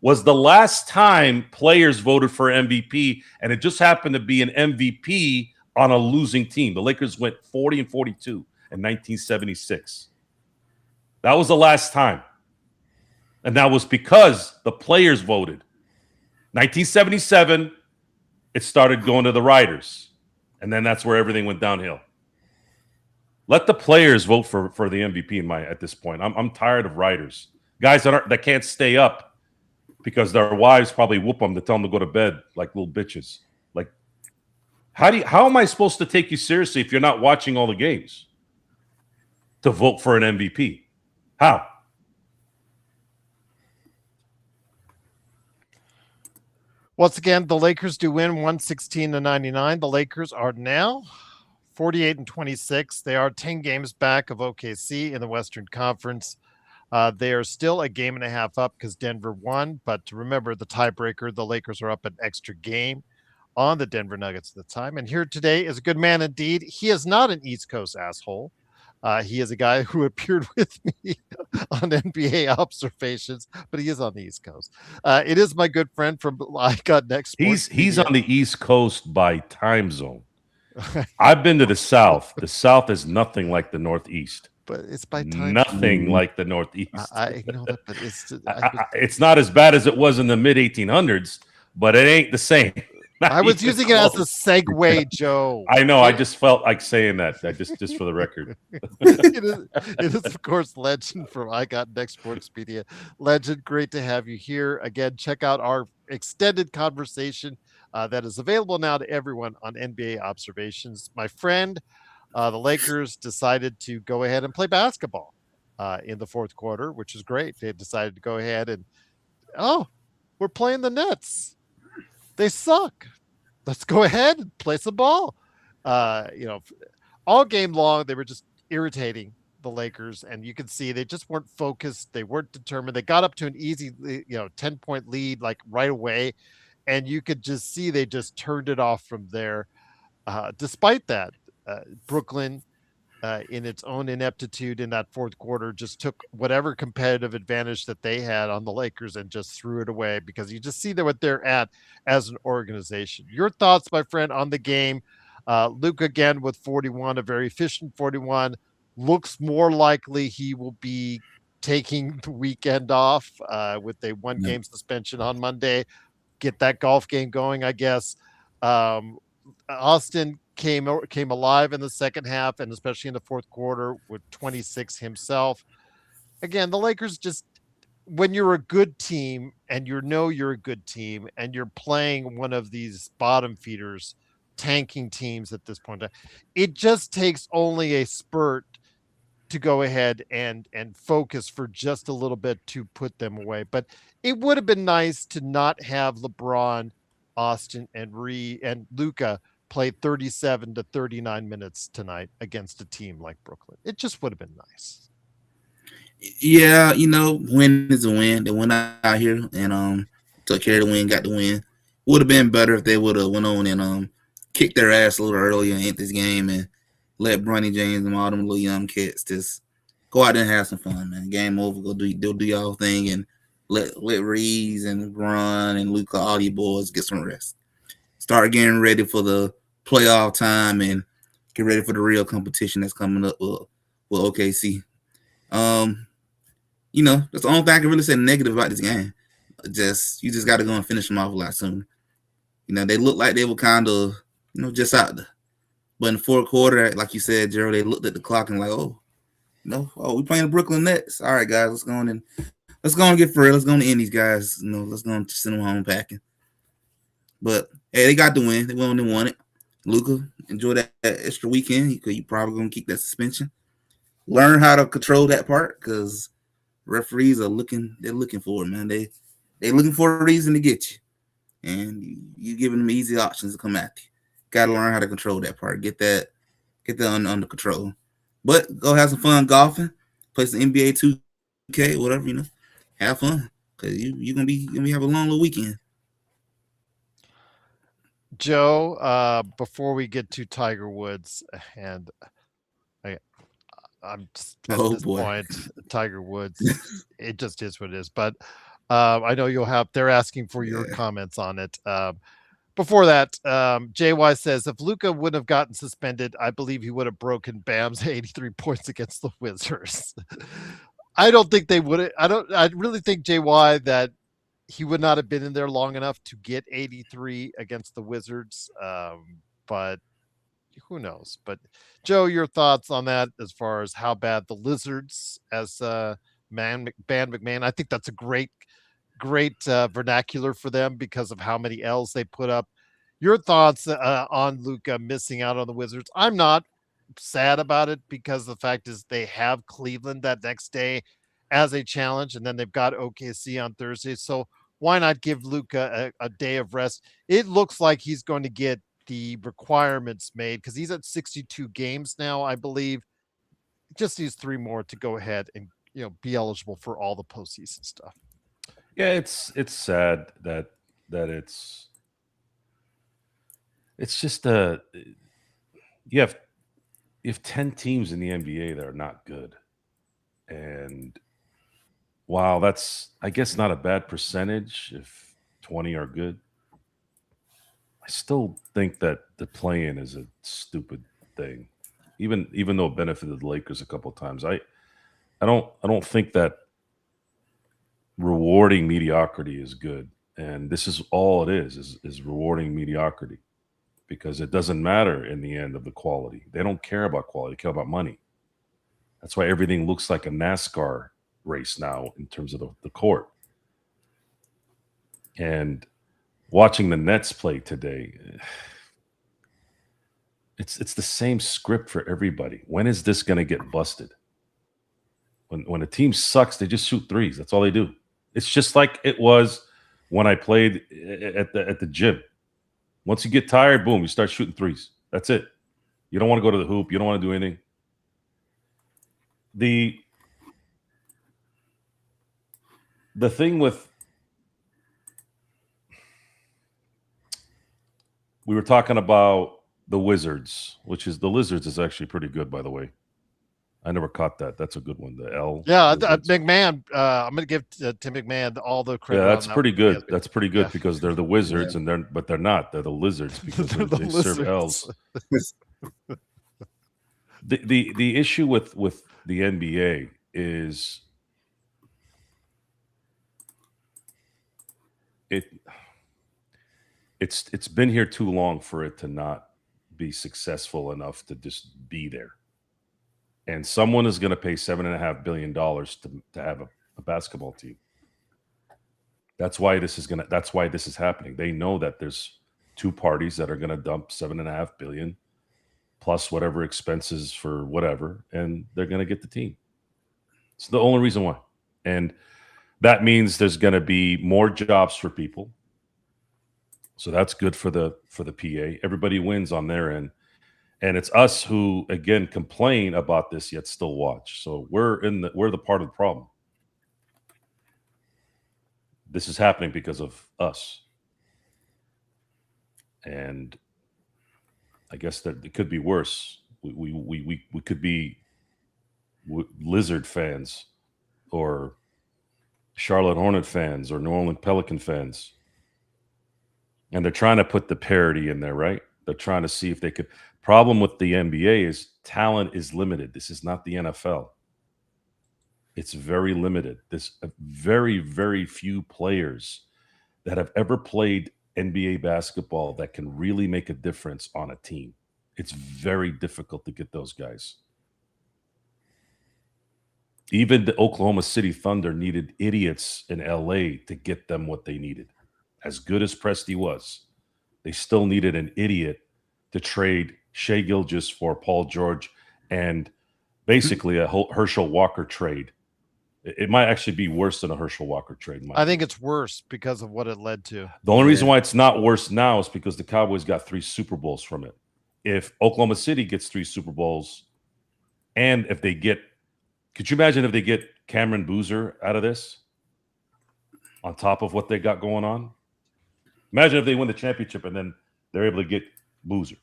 was the last time players voted for MVP, and it just happened to be an MVP on a losing team. The Lakers went 40-42. In 1976. That was the last time. And that was because the players voted. 1977, it started going to the writers, and then that's where everything went downhill. Let the players vote for the MVP at this point. I'm tired of writers, guys that can't stay up because their wives probably whoop them to tell them to go to bed like little bitches. Like, how am I supposed to take you seriously if you're not watching all the games to vote for an MVP? How? Once again, the Lakers do win 116-99. The Lakers are now 48-26. They are 10 games back of OKC in the Western Conference. They are still a game and a half up because Denver won. But remember, the tiebreaker, the Lakers are up an extra game on the Denver Nuggets at the time. And here today is a good man indeed. He is not an East Coast asshole. He is a guy who appeared with me on NBA observations, but he is on the East Coast. It is my good friend from I Got Next Sports. He's on the East Coast by time zone. I've been to the South. The South is nothing like the Northeast. But it's by time. Nothing like the Northeast. I know that, but it's not as bad as it was in the mid 1800s, but it ain't the same. I was using it as a segue, Joe. I know. I just felt like saying that. Just for the record. It is, of course, Legend from I Got Next Sports Media. Legend, great to have you here. Again, check out our extended conversation that is available now to everyone on NBA Observations. My friend, the Lakers decided to go ahead and play basketball in the fourth quarter, which is great. They decided to go ahead and, we're playing the Nets. They suck. Let's go ahead and play some ball. All game long, they were just irritating the Lakers, and you can see they just weren't focused. They weren't determined. They got up to an easy, 10-point lead like right away, and you could just see they just turned it off from there. Despite that, Brooklyn, in its own ineptitude in that fourth quarter, just took whatever competitive advantage that they had on the Lakers and just threw it away because you just see what they're at as an organization. Your thoughts, my friend, on the game? Luka again with 41, a very efficient 41. Looks more likely he will be taking the weekend off with a one-game suspension on Monday. Get that golf game going, I guess. Austin came alive in the second half and especially in the fourth quarter with 26 himself. Again, the Lakers just, when you're a good team and you're a good team and you're playing one of these bottom feeders, tanking teams at this point, it just takes only a spurt to go ahead and focus for just a little bit to put them away. But it would have been nice to not have LeBron, Austin, and Luka play 37 to 39 minutes tonight against a team like Brooklyn. It just would have been nice. Yeah, win is a win. They went out here and took care of the win, got the win. Would have been better if they would have went on and kicked their ass a little earlier in this game and let Bronny James and all them little young kids just go out there and have some fun, man. Game over, go do y'all thing and let Reaves and LeBron and Luka, all you boys, get some rest. Start getting ready for the playoff time and get ready for the real competition that's coming up with OKC. That's the only thing I can really say negative about this game. You just got to go and finish them off a lot sooner. They looked like they were kind of, just out there. But in the fourth quarter, like you said, Gerald, they looked at the clock and like, we playing the Brooklyn Nets. All right, guys, let's go on and get for real. Let's go on and end these guys. Let's go and send them home packing. But hey, they got the win. They won and won it. Luka, enjoy that extra weekend. You probably gonna keep that suspension. Learn how to control that part because referees are looking. They're looking for it, man. They looking for a reason to get you, and you giving them easy options to come at you. Got to learn how to control that part. Get that under control. But go have some fun golfing. Play some NBA 2K, whatever. Have fun because you're gonna be have a long little weekend. Joe, before we get to Tiger Woods, and I'm just at this point, Tiger Woods, it just is what it is. But I know they're asking for your comments on it. Before that, JY says, if Luka wouldn't have gotten suspended, I believe he would have broken Bam's 83 points against the Wizards. I don't think they would have. I really think, JY, that he would not have been in there long enough to get 83 against the Wizards. But who knows? But Joe, your thoughts on that as far as how bad the Lizards as Band McMahon? I think that's a great vernacular for them because of how many L's they put up. Your thoughts on Luka missing out on the Wizards? I'm not sad about it because the fact is they have Cleveland that next day as a challenge, and then they've got OKC on Thursday. So why not give Luka a day of rest? It looks like he's going to get the requirements made because he's at 62 games now, I believe. Just needs 3 more to go ahead and be eligible for all the postseason stuff. Yeah, it's sad that it's just you have 10 teams in the NBA that are not good, and wow, that's I guess not a bad percentage if 20 are good. I still think that the play-in is a stupid thing, even though it benefited the Lakers a couple of times. I don't think that rewarding mediocrity is good, and this is all it is rewarding mediocrity because it doesn't matter in the end of the quality. They don't care about quality; they care about money. That's why everything looks like a NASCAR race now in terms of the court. And watching the Nets play today, it's the same script for everybody. When is this going to get busted? When a team sucks, they just shoot threes. That's all they do. It's just like it was when I played at the gym. Once you get tired, boom, you start shooting threes. That's it. You don't want to go to the hoop. You don't want to do anything. The thing with we were talking about the Wizards, which is the Lizards is actually pretty good, by the way. I never caught that. That's a good one. The L. Yeah, McMahon. I'm going to give Tim McMahon all the credit. Yeah, that's on pretty good. That's pretty good Yeah. because they're the Wizards, and they're not. They're the Lizards because They're the they serve Lizards. L's. The issue with the NBA is it's been here too long for it to not be successful enough to just be there. And someone is going to pay $7.5 billion to have a basketball team. That's why this is happening. They know that there's 2 parties that are going to dump $7.5 billion plus whatever expenses for whatever, and they're going to get the team. It's the only reason why. And that means there's going to be more jobs for people. So that's good for the PA. Everybody wins on their end. And it's us who, again, complain about this yet still watch. So we're the part of the problem. This is happening because of us. And I guess that it could be worse. We could be Lizard fans or Charlotte Hornet fans or New Orleans Pelican fans. And they're trying to put the parity in there, right? They're trying to see if they could. Problem with the NBA is talent is limited. This is not the NFL. It's very limited. There's very, very few players that have ever played NBA basketball that can really make a difference on a team. It's very difficult to get those guys. Even the Oklahoma City Thunder needed idiots in LA to get them what they needed. As good as Presti was, they still needed an idiot to trade Shea Gilgeous for Paul George and basically a Herschel Walker trade. It might actually be worse than a Herschel Walker trade. I think it's worse because of what it led to. The only reason why it's not worse now is because the Cowboys got 3 Super Bowls from it. If Oklahoma City gets 3 Super Bowls, and if they get, could you imagine if they get Cameron Boozer out of this on top of what they got going on? Imagine if they win the championship and then they're able to get Boozer.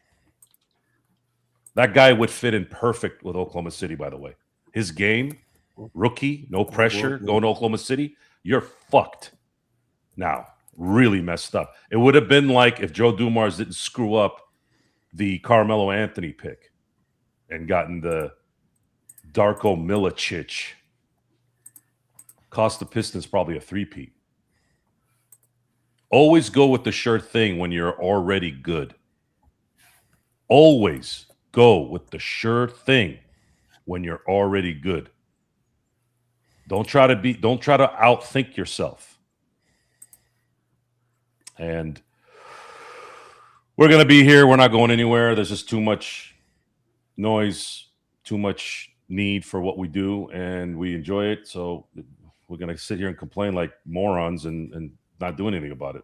That guy would fit in perfect with Oklahoma City, by the way. His game, rookie, no pressure, going to Oklahoma City, you're fucked now. Really messed up. It would have been like if Joe Dumars didn't screw up the Carmelo Anthony pick and gotten the Darko Milicic. Cost the Pistons probably a 3-peat. Always go with the sure thing when you're already good. Always go with the sure thing when you're already good. Don't try to outthink yourself. And we're going to be here. We're not going anywhere. There's just too much noise, too much need for what we do, and we enjoy it. So we're going to sit here and complain like morons and not do anything about it.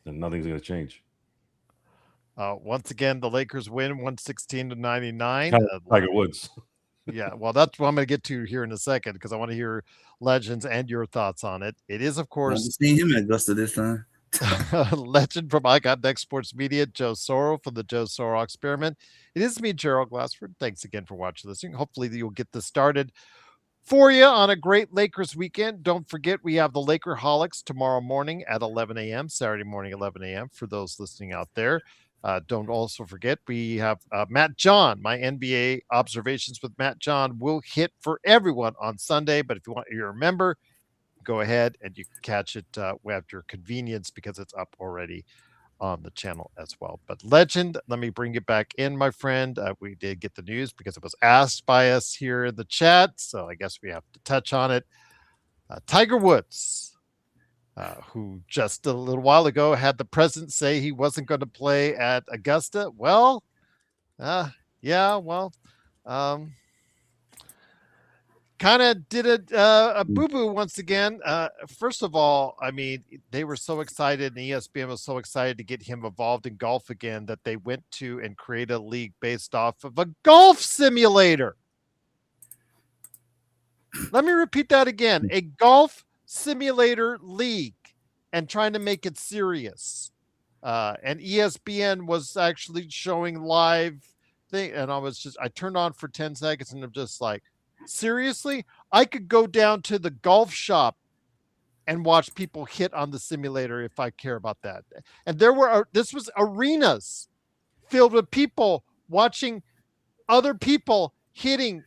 And nothing's going to change. Once again, the Lakers win 116-99. Tiger Woods. Yeah, well, that's what I'm going to get to here in a second because I want to hear Legends and your thoughts on it. It is, of course, seen him in Augusta this time. Legend from I Got Next Sports Media, Joe Soro from the Joe Soro Experiment. It is me, Gerald Glassford. Thanks again for watching, listening. Hopefully, you'll get this started for you on a great Lakers weekend. Don't forget, we have the Lakerholics tomorrow morning at 11 a.m., Saturday morning, 11 a.m., for those listening out there. Don't also forget, we have Matt John. My NBA observations with Matt John will hit for everyone on Sunday. But if you want to remember, go ahead and you can catch it at your convenience because it's up already on the channel as well. But Legend, let me bring it back in, my friend. We did get the news because it was asked by us here in the chat. So I guess we have to touch on it. Tiger Woods, who just a little while ago had the president say he wasn't going to play at Augusta. Well, kind of did a boo-boo once again. First of all, I mean, they were so excited, and ESPN was so excited to get him involved in golf again that they went to and created a league based off of a golf simulator. Let me repeat that again. A golf simulator league, and trying to make it serious. And ESPN was actually showing live thing, and I turned on for 10 seconds and I'm just like, seriously? I could go down to the golf shop and watch people hit on the simulator if I care about that. And this was arenas filled with people watching other people hitting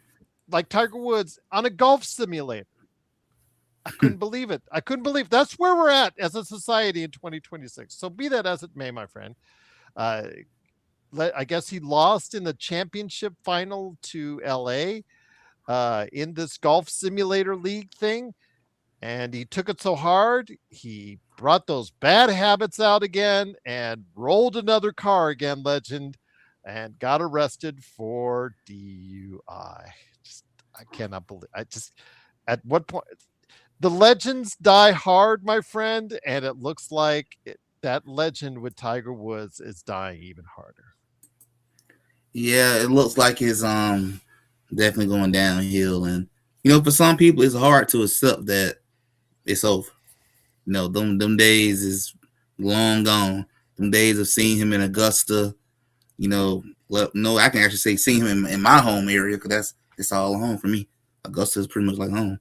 like Tiger Woods on a golf simulator. I couldn't believe it. I couldn't believe that's where we're at as a society in 2026. So be that as it may, my friend. I guess he lost in the championship final to LA in this golf simulator league thing. And he took it so hard, he brought those bad habits out again and rolled another car again, Legend, and got arrested for DUI. I cannot believe. At what point? The legends die hard, my friend, and it looks like that legend with Tiger Woods is dying even harder. Yeah, it looks like it's definitely going downhill, and for some people it's hard to accept that it's over. Them days is long gone. Them days of seeing him in Augusta, I can actually say seeing him in my home area because it's all home for me. Augusta is pretty much like home.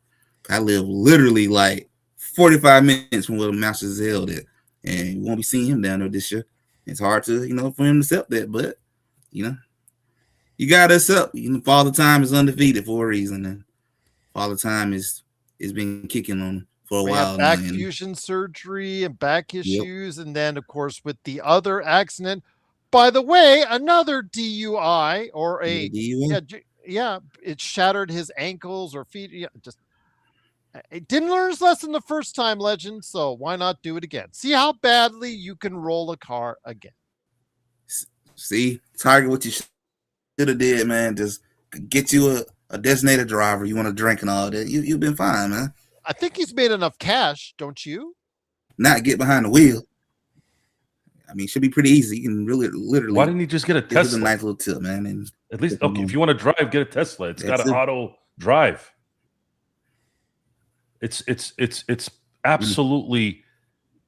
I live literally like 45 minutes from where the Masters is held at, and you won't be seeing him down there this year. It's hard to, for him to accept that, but, you got to accept, Father Time is undefeated for a reason, and Father Time is been kicking on for a while. Back fusion surgery and back issues, and then, of course, with the other accident, by the way, another DUI or a DUI? Yeah, it shattered his ankles or feet. Yeah, it didn't learn his lesson the first time, Legend, so why not do it again? See how badly you can roll a car again. See, Tiger, what you should have did, man, just get you a designated driver. You want to drink and all that. You've been fine, man. I think he's made enough cash, don't you? Not get behind the wheel. I mean, it should be pretty easy. You can really, literally. Why didn't he just get a Tesla? It's a nice little tip, man. And at least, okay, if you want to drive, get a Tesla. It's got an auto drive. It's absolutely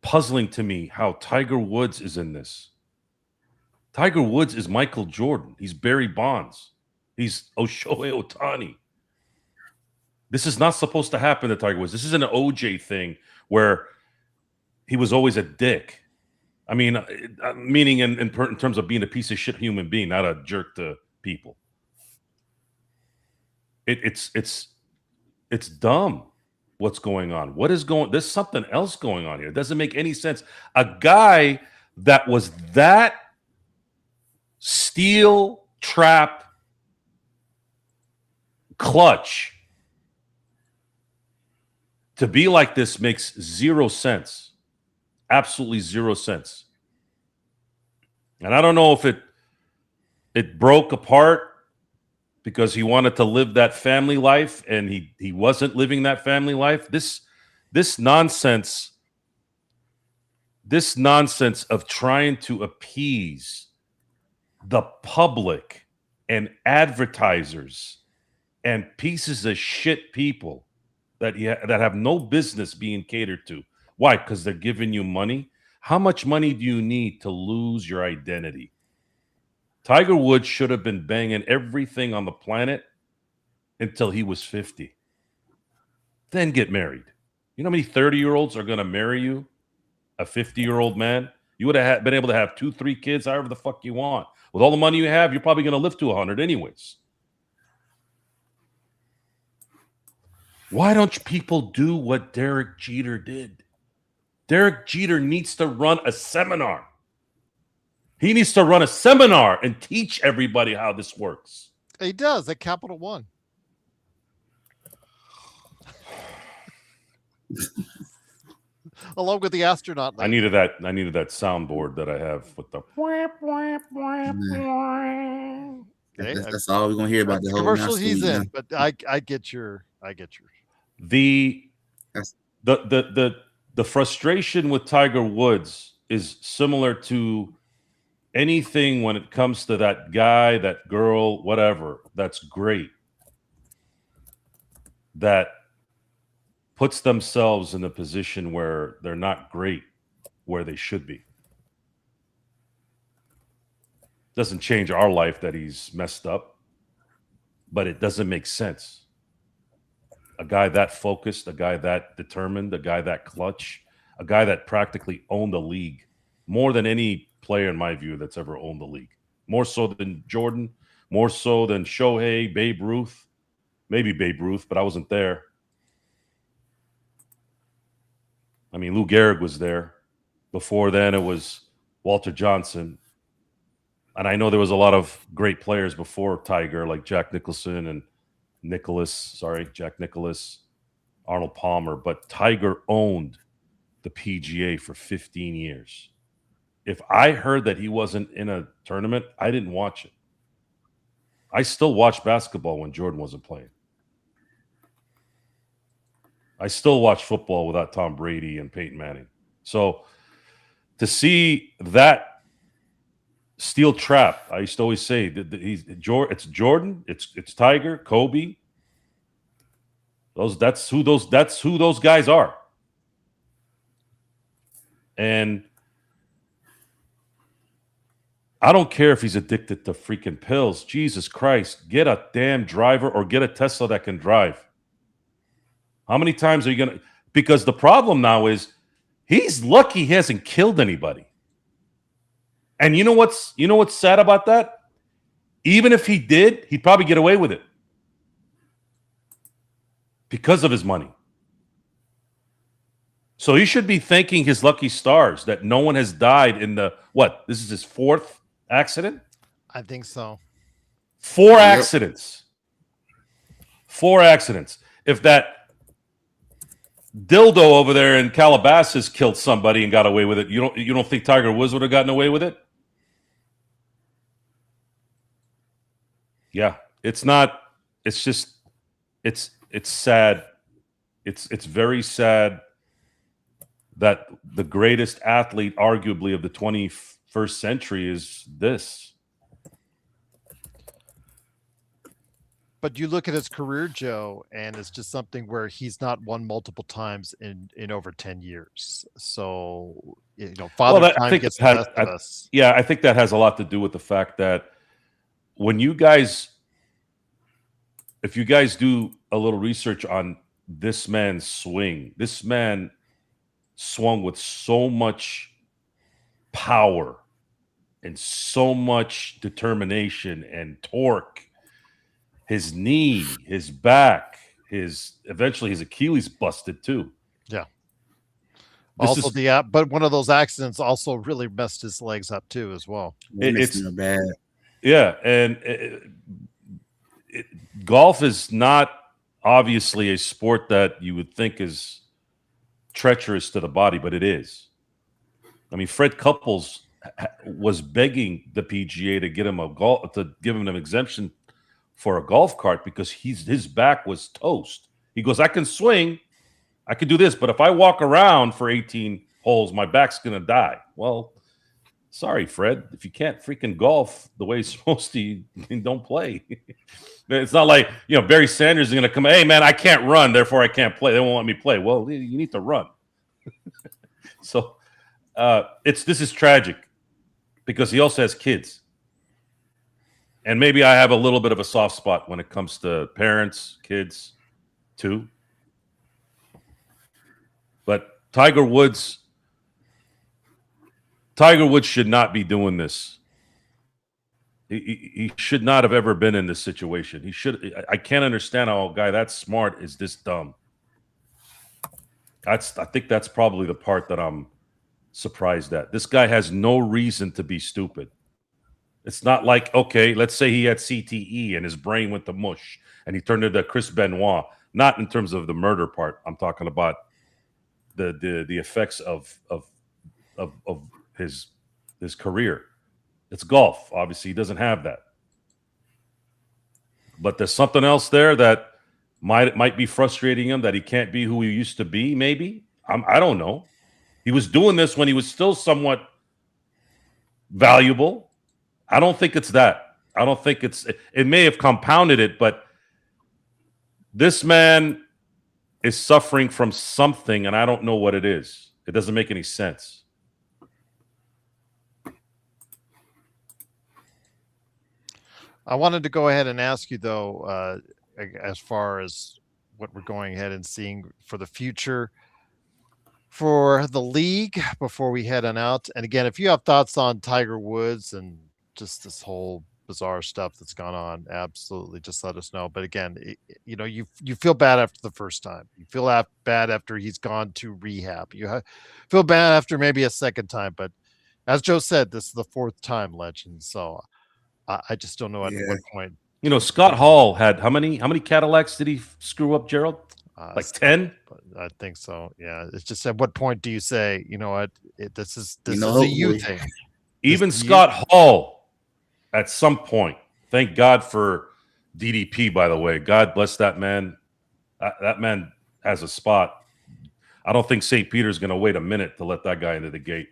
puzzling to me how Tiger Woods is in this. Tiger Woods is Michael Jordan. He's Barry Bonds. He's Shohei Ohtani. This is not supposed to happen to Tiger Woods. This is an OJ thing where he was always a dick. I mean, meaning in terms of being a piece of shit human being, not a jerk to people. It's dumb. what's going on. There's something else going on here. It doesn't make any sense. A guy that was that steel trap clutch to be like this makes zero sense. Absolutely zero sense. And I don't know if it broke apart because he wanted to live that family life and he wasn't living that family life. This nonsense of trying to appease the public and advertisers and pieces of shit people that have no business being catered to. Why? Because they're giving you money. How much money do you need to lose your identity? Tiger Woods should have been banging everything on the planet until he was 50. Then get married. You know how many 30-year-olds are going to marry you? A 50-year-old man? You would have been able to have 2, 3 kids, however the fuck you want. With all the money you have, you're probably going to live to 100 anyways. Why don't people do what Derek Jeter did? Derek Jeter needs to run a seminar. He needs to run a seminar and teach everybody how this works. He does at Capital One. Along with the astronaut. I needed that soundboard that I have with the. Okay, That's all we're gonna hear about the whole commercial he's in. now. But I get your. The frustration with Tiger Woods is similar to anything when it comes to that guy, that girl, whatever, that's great, that puts themselves in a position where they're not great where they should be. Doesn't change our life that he's messed up, but it doesn't make sense. A guy that focused, a guy that determined, a guy that clutch, a guy that practically owned the league more than any player, in my view, that's ever owned the league. More so than Jordan, more so than Shohei, Babe Ruth, maybe Babe Ruth, but I wasn't there. I mean, Lou Gehrig was there. Before then, it was Walter Johnson. And I know there was a lot of great players before Tiger, like Jack Nicklaus, Arnold Palmer. But Tiger owned the PGA for 15 years. If I heard that he wasn't in a tournament, I didn't watch it. I still watch basketball when Jordan wasn't playing. I still watch football without Tom Brady and Peyton Manning. So to see that steel trap, I used to always say it's Jordan, it's Tiger, Kobe. That's who those guys are. And I don't care if he's addicted to freaking pills. Jesus Christ, get a damn driver or get a Tesla that can drive. How many times are you going to? Because the problem now is he's lucky he hasn't killed anybody. And you know what's sad about that? Even if he did, he'd probably get away with it because of his money. So he should be thanking his lucky stars that no one has died in this is his 4th accident? I think so. 4 accidents. 4 accidents. If that dildo over there in Calabasas killed somebody and got away with it, you don't think Tiger Woods would have gotten away with it? Yeah, it's not. It's just, it's sad. It's very sad that the greatest athlete, arguably, of the 21st century is this. But you look at his career, Joe, and it's just something where he's not won multiple times in over 10 years. So, father time gets the best of us. Yeah, I think that has a lot to do with the fact that if you guys do a little research on this man's swing, this man swung with so much power and so much determination and torque. His knee, his back, eventually his Achilles busted too. Yeah. This Also, is but one of those accidents also really messed his legs up too, as well. it's bad. yeah, and golf is not obviously a sport that you would think is treacherous to the body, but it is. I mean, Fred Couples was begging the PGA to give him an exemption for a golf cart because his back was toast. He goes, I can swing, I can do this, but if I walk around for 18 holes, my back's gonna die. Well, sorry, Fred. If you can't freaking golf the way it's supposed to, don't play. It's not like Barry Sanders is gonna come. Hey, man, I can't run, therefore I can't play. They won't let me play. Well, you need to run. So this is tragic because he also has kids. And maybe I have a little bit of a soft spot when it comes to parents, kids, too. But Tiger Woods should not be doing this. He should not have ever been in this situation. I can't understand how a guy that smart is this dumb. I think that's probably the part that I'm surprised at. This guy has no reason to be stupid. It's not like, okay, let's say he had CTE and his brain went to mush and he turned into Chris Benoit. Not in terms of the murder part. I'm talking about the effects of his career. It's golf. Obviously, he doesn't have that. But there's something else there that might be frustrating him, that he can't be who he used to be, maybe. I don't know. He was doing this when he was still somewhat valuable. I don't think it's that. I don't think it may have compounded it, but this man is suffering from something, and I don't know what it is. It doesn't make any sense. I wanted to go ahead and ask you, though, as far as what we're going ahead and seeing for the future for the league before we head on out. And again, if you have thoughts on Tiger Woods and just this whole bizarre stuff that's gone on, absolutely just let us know. But again, you feel bad after the first time. You feel bad after he's gone to rehab. You feel bad after maybe a second time. But as Joe said, this is the fourth time, legend. So I just don't know at what point. Scott Hall had how many Cadillacs did he screw up, Gerald? Like 10? I think so. Yeah. It's just at what point do you say, you know what, this is a you thing. Even Scott Hall at some point. Thank God for DDP, by the way. God bless that man. That man has a spot. I don't think St. Peter's going to wait a minute to let that guy into the gate.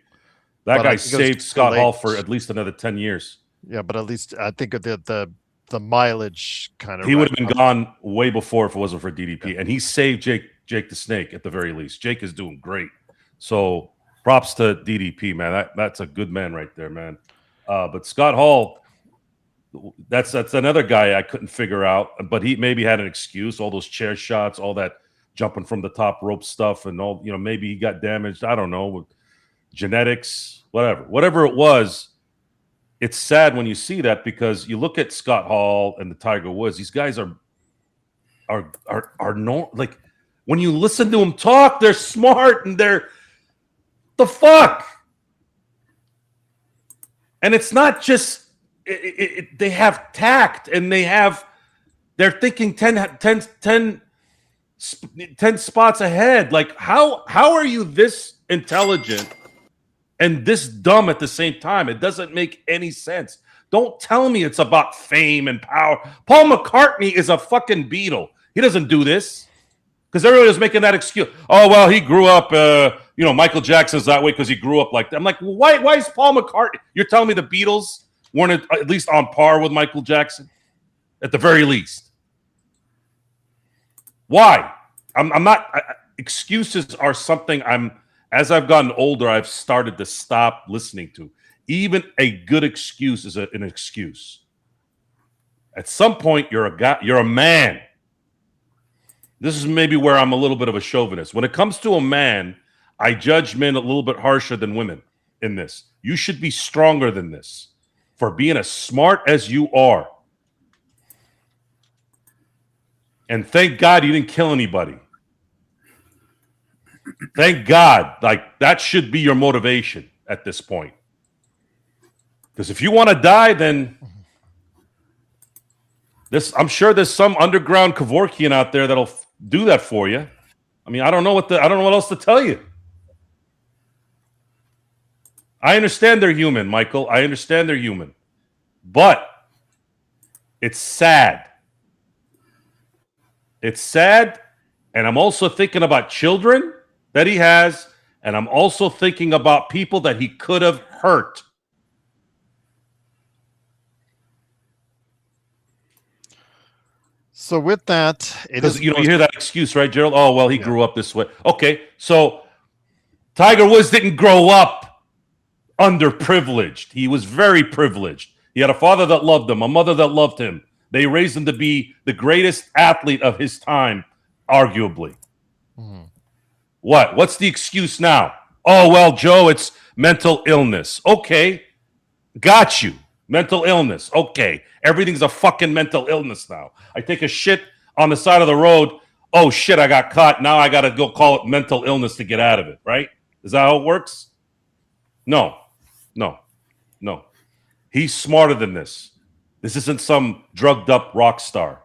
That guy saved Scott Hall for at least another 10 years. Yeah, but at least I think the mileage kind of. He would have been gone way before if it wasn't for DDP. Yeah. And he saved Jake the Snake at the very least. Jake is doing great. So props to DDP, man. That's a good man right there, man. But Scott Hall, that's another guy I couldn't figure out. But he maybe had an excuse. All those chair shots, all that jumping from the top rope stuff, and all, maybe he got damaged. I don't know, with genetics, whatever it was. It's sad when you see that, because you look at Scott Hall and the Tiger Woods. These guys are no, like, when you listen to them talk, they're smart and they're the fuck. And it's not just they have tact, and they're thinking 10 spots ahead. Like, how are you this intelligent and this dumb at the same time? It doesn't make any sense. Don't tell me it's about fame and power. Paul McCartney is a fucking Beatle. He doesn't do this. Because everybody was making that excuse. Oh, well, he grew up, Michael Jackson's that way because he grew up like that. I'm like, why is Paul McCartney? You're telling me the Beatles weren't at least on par with Michael Jackson? At the very least. Why? I'm not. Excuses are something as I've gotten older, I've started to stop listening to. Even a good excuse is an excuse. At some point, you're a man. This is maybe where I'm a little bit of a chauvinist. When it comes to a man, I judge men a little bit harsher than women in this. You should be stronger than this for being as smart as you are. And thank God you didn't kill anybody. Thank God. Like, that should be your motivation at this point. Because if you want to die, then I'm sure there's some underground Kevorkian out there that'll do that for you. I mean, I don't know what else to tell you. I understand they're human, Michael. I understand they're human. But it's sad. It's sad. And I'm also thinking about children that he has. And I'm also thinking about people that he could have hurt. So with that, because you hear that excuse, right, Gerald? Oh, well, he grew up this way. Okay, so Tiger Woods didn't grow up underprivileged. He was very privileged. He had a father that loved him, a mother that loved him. They raised him to be the greatest athlete of his time, arguably. Mm-hmm. What's the excuse now? Oh, well, Joe, it's mental illness. Okay, got you. Mental illness. Okay. Everything's a fucking mental illness now. I take a shit on the side of the road. Oh, shit, I got caught. Now I got to go call it mental illness to get out of it, right? Is that how it works? No. He's smarter than this. This isn't some drugged up rock star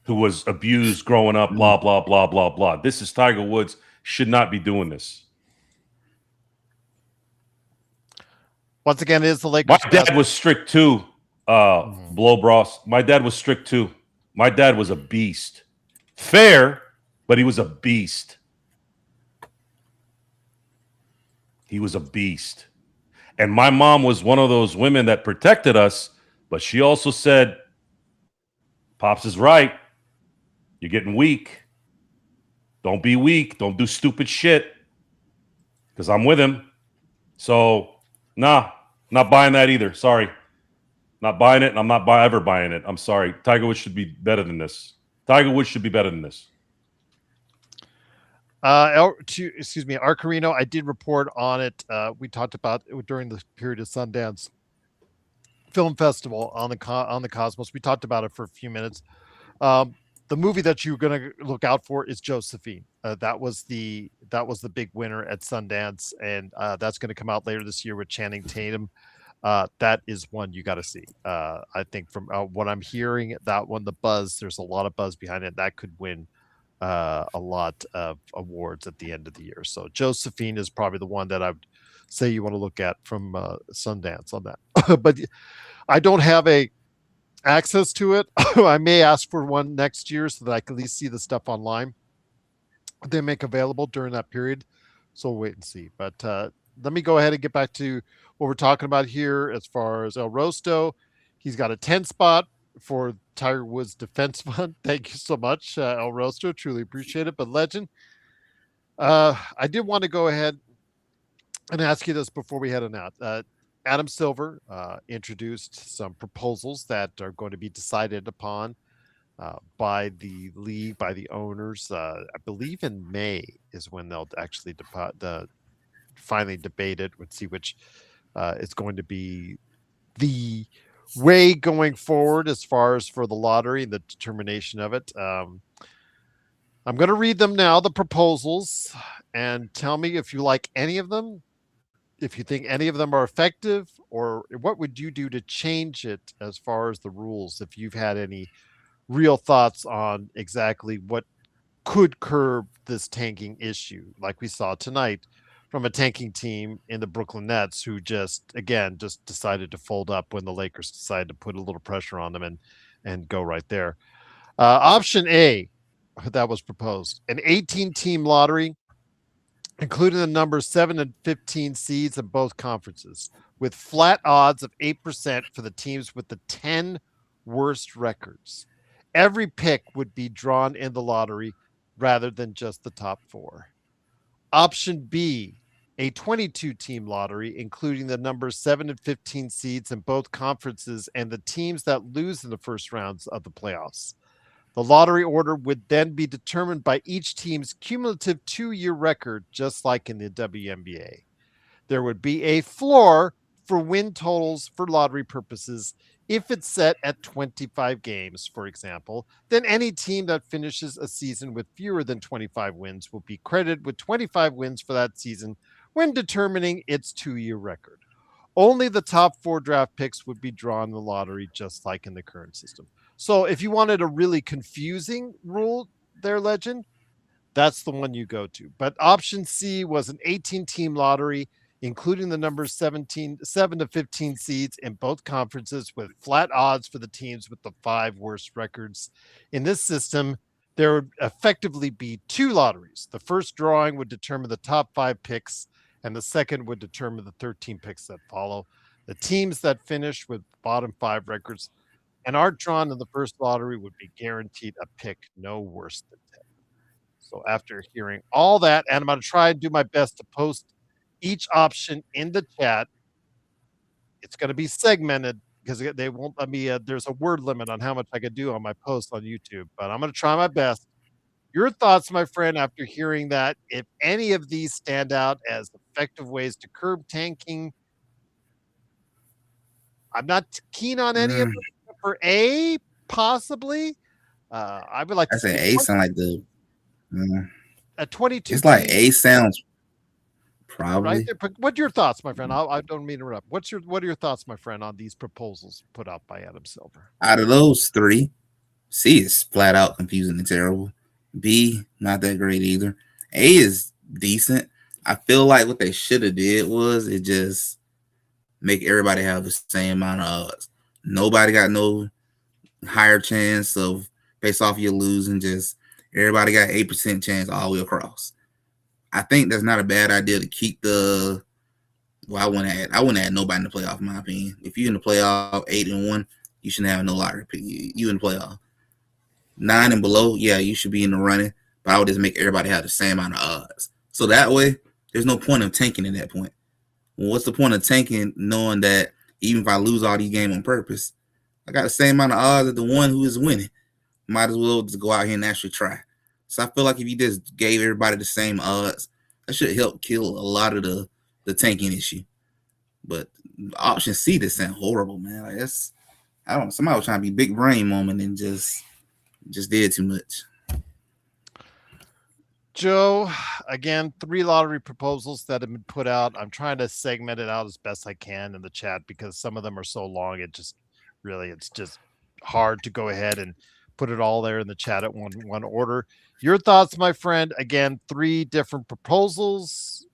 who was abused growing up, blah, blah, blah, blah, blah. This is Tiger Woods. Should not be doing this. Once again, it is the Lakers. My dad was strict too, Blow Bros. My dad was strict too. My dad was a beast. Fair, but he was a beast. He was a beast. And my mom was one of those women that protected us, but she also said, Pops is right. You're getting weak. Don't be weak. Don't do stupid shit. Because I'm with him. So, nah, not buying that either. Sorry. Not buying it, and I'm not ever buying it. I'm sorry. Tiger Woods should be better than this. Tiger Woods should be better than this. Arcarino, I did report on it. We talked about it during the period of Sundance Film Festival on the Cosmos. We talked about it for a few minutes. The movie that you're going to look out for is Josephine. That was the big winner at Sundance, and that's going to come out later this year with Channing Tatum. That is one you got to see. I think from what I'm hearing, that one, there's a lot of buzz behind it. That could win a lot of awards at the end of the year. So Josephine is probably the one that I would say you want to look at from Sundance on that. But I don't have access to it. I may ask for one next year so that I can at least see the stuff online they make available during that period. So we'll wait and see. But let me go ahead and get back to what we're talking about here as far as El Rosto. He's got a 10 spot for Tiger Woods Defense Fund. Thank you so much, El Rosto. Truly appreciate it. But Legend, I did want to go ahead and ask you this before we head on out. Adam Silver introduced some proposals that are going to be decided upon by the league, by the owners. I believe in May is when they'll actually finally debate it and see which is going to be the way going forward as far as for the lottery and the determination of it. I'm going to read them now, the proposals, and tell me if you like any of them, if you think any of them are effective, or what would you do to change it as far as the rules, if you've had any real thoughts on exactly what could curb this tanking issue, like we saw tonight from a tanking team in the Brooklyn Nets who just decided to fold up when the Lakers decided to put a little pressure on them and go right there. Option A that was proposed, an 18-team lottery, including the numbers 7 and 15 seeds in both conferences, with flat odds of 8% for the teams with the 10 worst records. Every pick would be drawn in the lottery rather than just the top 4. Option B, a 22-team lottery, including the numbers 7 and 15 seeds in both conferences and the teams that lose in the first rounds of the playoffs. The lottery order would then be determined by each team's cumulative 2-year record, just like in the WNBA. There would be a floor for win totals for lottery purposes If it's set at 25 games, for example, then any team that finishes a season with fewer than 25 wins will be credited with 25 wins for that season when determining its 2-year record. Only the top 4 draft picks would be drawn in the lottery, just like in the current system. So if you wanted a really confusing rule there, Legend, that's the one you go to. But option C was an 18-team lottery, including the numbers 7 to 15 seeds in both conferences, with flat odds for the teams with the 5 worst records. In this system, there would effectively be 2 lotteries. The first drawing would determine the top 5 picks, and the second would determine the 13 picks that follow. The teams that finish with bottom 5 records and are drawn in the first lottery would be guaranteed a pick no worse than 10. So after hearing all that, and I'm going to try and do my best to post each option in the chat. It's going to be segmented because they won't let me. There's a word limit on how much I could do on my post on YouTube, but I'm going to try my best. Your thoughts, my friend, after hearing that, if any of these stand out as effective ways to curb tanking. I'm not keen on any of Mm, them. For A, possibly. I would like I to said see A sound like the. Mm, a 22 it's like team A sounds right probably there. But what are your thoughts, my friend? I don't mean to interrupt. What are your thoughts, my friend, on these proposals put out by Adam Silver? out of those 3. C is flat out confusing and terrible. B, not that great either. A is decent. I feel like what they should have did was it just make everybody have the same amount of odds. Nobody got no higher chance of based off you losing. Just everybody got 8% chance all the way across. I think that's not a bad idea to keep the. Well, I wouldn't add nobody in the playoff. In my opinion, if you're in the playoff 8-1, you shouldn't have no lottery pick. You in the playoff 9 and below, yeah, you should be in the running. But I would just make everybody have the same amount of odds. So that way, there's no point of tanking at that point. Well, what's the point of tanking knowing that even if I lose all these games on purpose, I got the same amount of odds as the one who is winning. Might as well just go out here and actually try. So I feel like if you just gave everybody the same odds, that should help kill a lot of the tanking issue. But option C just sound horrible, man. Like that's I don't know. Somebody was trying to be big brain moment and just did too much. Joe, again, 3 lottery proposals that have been put out. I'm trying to segment it out as best I can in the chat because some of them are so long. It's just hard to go ahead and put it all there in the chat at one order. Your thoughts, my friend? Again, 3 different proposals.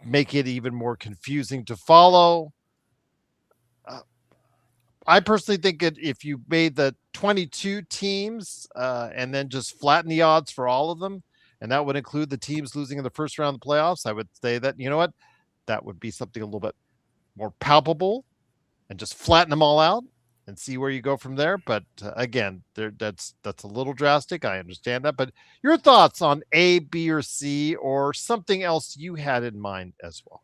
Make it even more confusing to follow. I personally think if you made the 22 teams and then just flatten the odds for all of them, and that would include the teams losing in the first round of the playoffs, I would say that, you know what, that would be something a little bit more palpable, and just flatten them all out and see where you go from there. But again, that's a little drastic. I understand that. But your thoughts on A, B, or C, or something else you had in mind as well?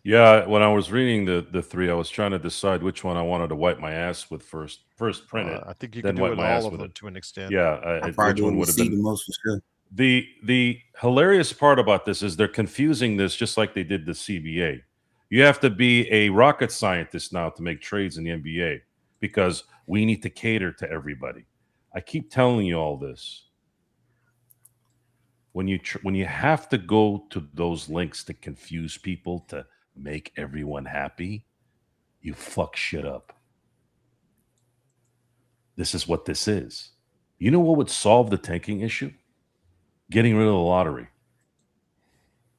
Yeah, when I was reading the 3, I was trying to decide which one I wanted to wipe my ass with first. First print it, I think you then could do it wipe in my all ass of with them it. to an extent. Yeah, I probably which do one it would with have C been the most for sure. the hilarious part about this is they're confusing this just like they did the CBA. You have to be a rocket scientist now to make trades in the NBA because we need to cater to everybody. I keep telling you all this. When you have to go to those links to confuse people to make everyone happy, you fuck shit up. This is what this is. You know what would solve the tanking issue? Getting rid of the lottery.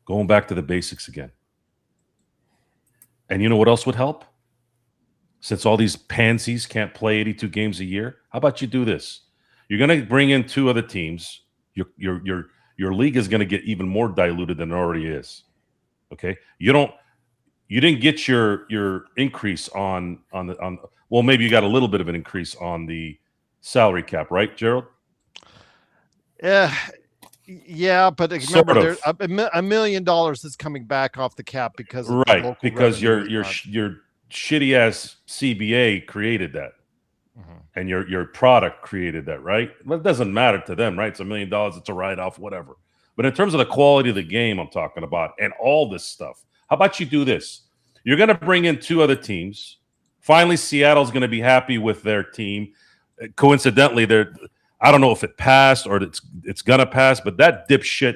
Going back to the basics again. And you know what else would help? Since all these pansies can't play 82 games a year, how about you do this? You're going to bring in 2 other teams. Your league is going to get even more diluted than it already is. Okay? You didn't get your increase on well, maybe you got a little bit of an increase on the salary cap, right, Gerald? Yeah, but Sort remember, there of. $1 million is coming back off the cap because of the Right, local because revenue your is your shitty ass CBA created that, not. and your product created that, right? But it doesn't matter to them, right? It's $1 million, it's a write off, whatever. But in terms of the quality of the game, I'm talking about, and all this stuff. How about you do this? You're going to bring in 2 other teams Finally, Seattle's going to be happy with their team. Coincidentally, I don't know if it passed or it's going to pass, but that dipshit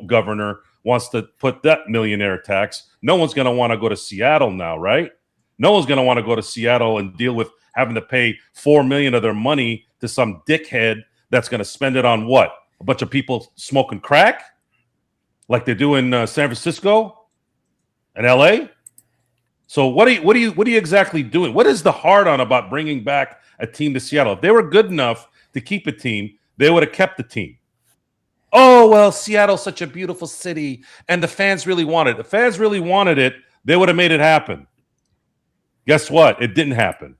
governor wants to put that millionaire tax. No one's going to want to go to Seattle now, right? No one's going to want to go to Seattle and deal with having to pay $4 million of their money to some dickhead that's going to spend it on what? A bunch of people smoking crack, like they do in San Francisco and LA. So what are you exactly doing? What is the hard on about bringing back a team to Seattle? If they were good enough to keep a team, they would have kept the team. Oh, well, Seattle's such a beautiful city, and the fans really wanted it. If the fans really wanted it, they would have made it happen. Guess what? It didn't happen.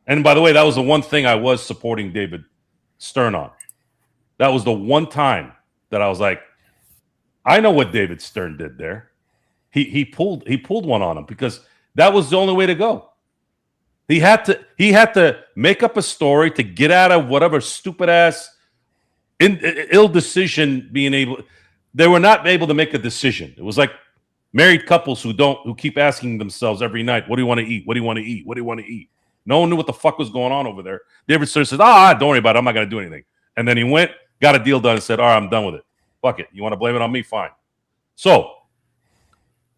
And by the way, that was the one thing I was supporting David Stern on. That was the one time that I was like, I know what David Stern did there. He pulled one on him because that was the only way to go. He had to make up a story to get out of whatever stupid ass ill decision being able. They were not able to make a decision. It was like married couples who keep asking themselves every night, what do you want to eat? What do you want to eat? What do you want to eat? No one knew what the fuck was going on over there. David Stern says, don't worry about it. I'm not going to do anything. And then he went, got a deal done and said, all right, I'm done with it. Fuck it. You want to blame it on me? Fine. So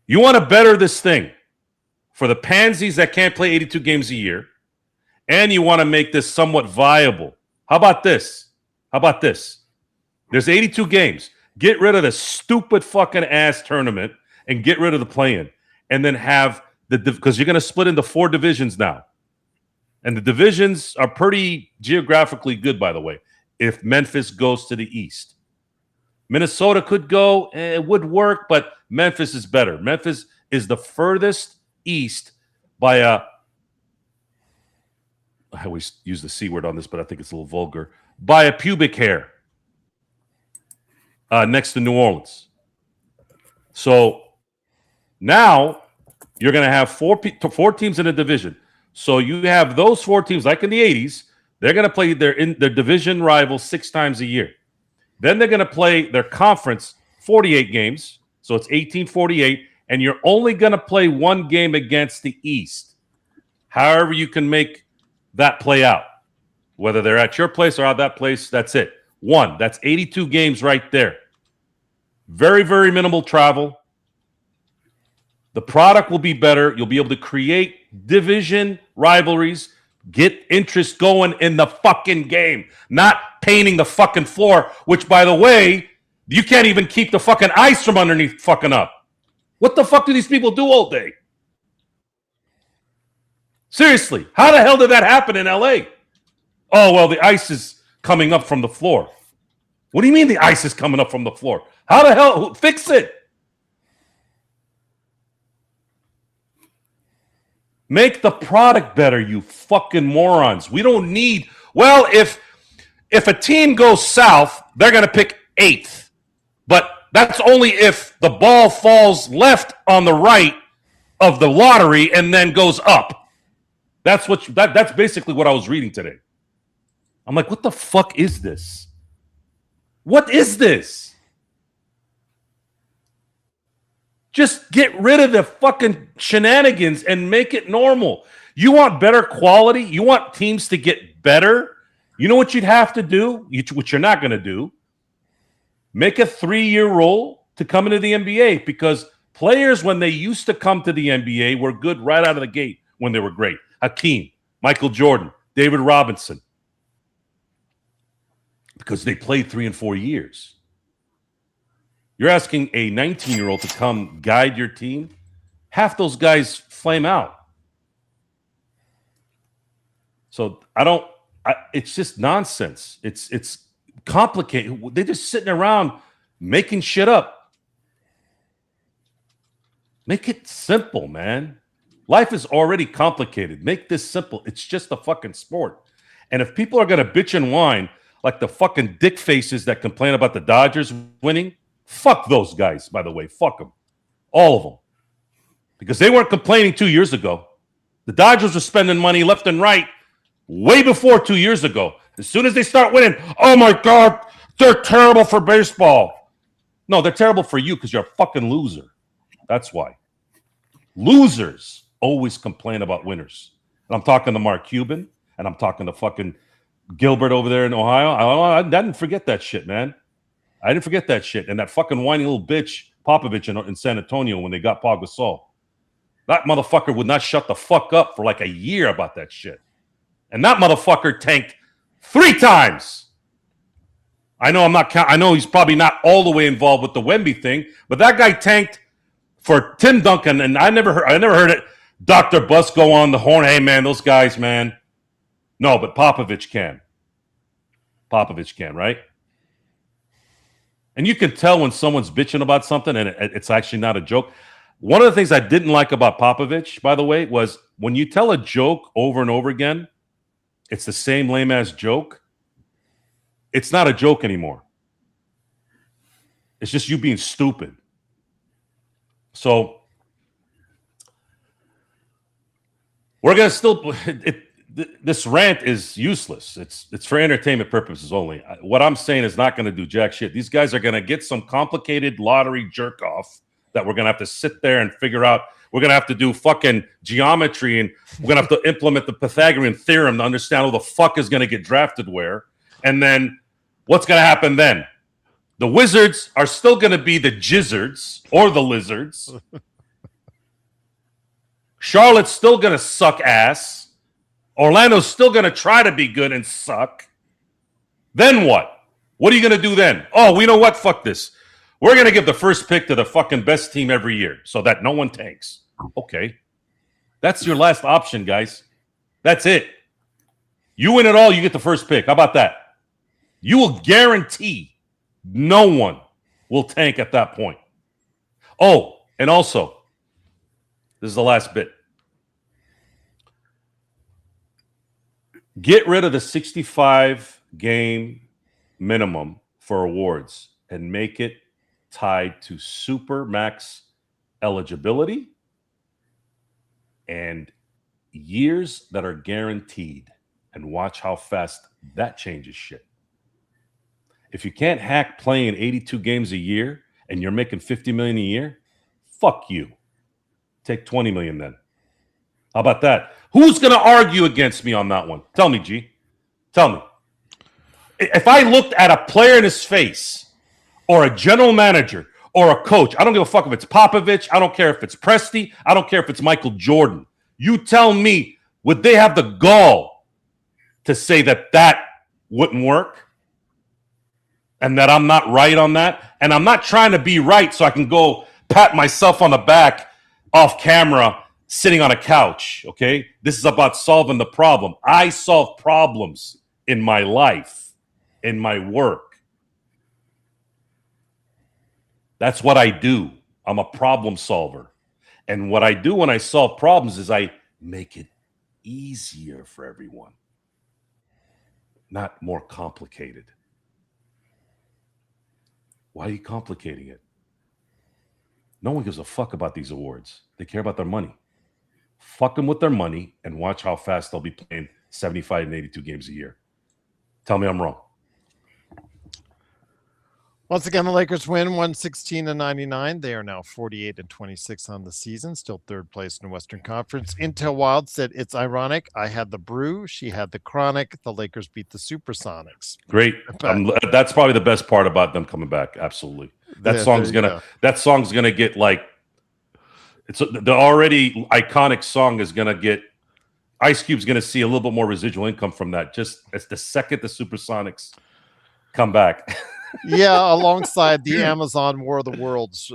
you want to better this thing for the pansies that can't play 82 games a year, and you want to make this somewhat viable. How about this? There's 82 games. Get rid of the stupid fucking ass tournament and get rid of the play-in. And then have because you're going to split into 4 divisions now. And the divisions are pretty geographically good, by the way, if Memphis goes to the East. Minnesota could go, it would work, but Memphis is better. Memphis is the furthest east by I always use the C word on this, but I think it's a little vulgar, by a pubic hair next to New Orleans. So now you're going to have four teams in a division. So you have those 4 teams, like in the 80s, they're going to play their division rivals 6 times a year. Then they're going to play their conference 48 games. So it's 1848. And you're only going to play 1 game against the East. However you can make that play out. Whether they're at your place or at that place, that's it. 1. That's 82 games right there. Very, very minimal travel. The product will be better. You'll be able to create division rivalries. Get interest going in the fucking game, not painting the fucking floor, which, by the way, you can't even keep the fucking ice from underneath fucking up. What the fuck do these people do all day? Seriously, how the hell did that happen in LA? Oh, well, the ice is coming up from the floor. What do you mean the ice is coming up from the floor? How the hell? Fix it. Make the product better, you fucking morons. We don't need... Well, if a team goes south, they're going to pick 8th. But that's only if the ball falls left on the right of the lottery and then goes up. That's basically what I was reading today. I'm like, what the fuck is this? What is this? Just get rid of the fucking shenanigans and make it normal. You want better quality? You want teams to get better? You know what you'd have to do, which you're not going to do? Make a 3-year rule to come into the NBA, because players, when they used to come to the NBA, were good right out of the gate when they were great. Hakeem, Michael Jordan, David Robinson. Because they played 3 and 4 years. You're asking a 19-year-old to come guide your team? Half those guys flame out. So it's just nonsense. It's complicated. They're just sitting around making shit up. Make it simple, man. Life is already complicated. Make this simple. It's just a fucking sport. And if people are going to bitch and whine like the fucking dick faces that complain about the Dodgers winning, fuck those guys, by the way. Fuck them. All of them. Because they weren't complaining 2 years ago. The Dodgers were spending money left and right way before 2 years ago. As soon as they start winning, oh my God, they're terrible for baseball. No, they're terrible for you because you're a fucking loser. That's why. Losers always complain about winners. And I'm talking to Mark Cuban, and I'm talking to fucking Gilbert over there in Ohio. I didn't forget that shit, man. I didn't forget that shit. And that fucking whiny little bitch, Popovich in San Antonio when they got Paul Gasol. That motherfucker would not shut the fuck up for like a year about that shit. And that motherfucker tanked 3 times. I know he's probably not all the way involved with the Wemby thing, but that guy tanked for Tim Duncan, and I never heard it. Dr. Buss go on the horn. Hey man, those guys, man. No, but Popovich can. Popovich can, right? And you can tell when someone's bitching about something and it's actually not a joke. One of the things I didn't like about Popovich, by the way, was when you tell a joke over and over again, it's the same lame-ass joke. It's not a joke anymore. It's just you being stupid. So we're going to still this rant is useless. It's for entertainment purposes only. What I'm saying is not going to do jack shit. These guys are going to get some complicated lottery jerk off that we're going to have to sit there and figure out. We're going to have to do fucking geometry, and we're going to have to implement the Pythagorean theorem to understand who the fuck is going to get drafted where. And then what's going to happen then? The Wizards are still going to be the Jizzards or the Lizards. Charlotte's still going to suck ass. Orlando's still going to try to be good and suck. Then what? What are you going to do then? Oh, we know what? Fuck this. We're going to give the first pick to the fucking best team every year so that no one tanks. Okay. That's your last option, guys. That's it. You win it all, you get the first pick. How about that? You will guarantee no one will tank at that point. Oh, and also, this is the last bit. Get rid of the 65-game minimum for awards and make it tied to super max eligibility and years that are guaranteed, and watch how fast that changes shit. If you can't hack playing 82 games a year and you're making $50 million a year, fuck you. Take $20 million then. How about that? Who's going to argue against me on that one? Tell me, G. Tell me. If I looked at a player in his face or a general manager or a coach, I don't give a fuck if it's Popovich. I don't care if it's Presti. I don't care if it's Michael Jordan. You tell me, would they have the gall to say that that wouldn't work and that I'm not right on that? And I'm not trying to be right so I can go pat myself on the back off camera sitting on a couch, okay? This is about solving the problem. I solve problems in my life, in my work. That's what I do. I'm a problem solver. And what I do when I solve problems is I make it easier for everyone, not more complicated. Why are you complicating it? No one gives a fuck about these awards. They care about their money. Fuck them with their money and watch how fast they'll be playing 75 and 82 games a year. Tell me I'm wrong. Once again, the Lakers win 116-99. They are now 48-26 on the season, still third place in the Western Conference. Intel Wild said, it's ironic. I had the brew. She had the chronic. The Lakers beat the Supersonics. Great. That's probably the best part about them coming back. Absolutely. That song's gonna get like, it's the already iconic song is gonna get, Ice Cube's gonna see a little bit more residual income from that. Just as the second the Supersonics come back. Yeah, alongside the Amazon War of the Worlds,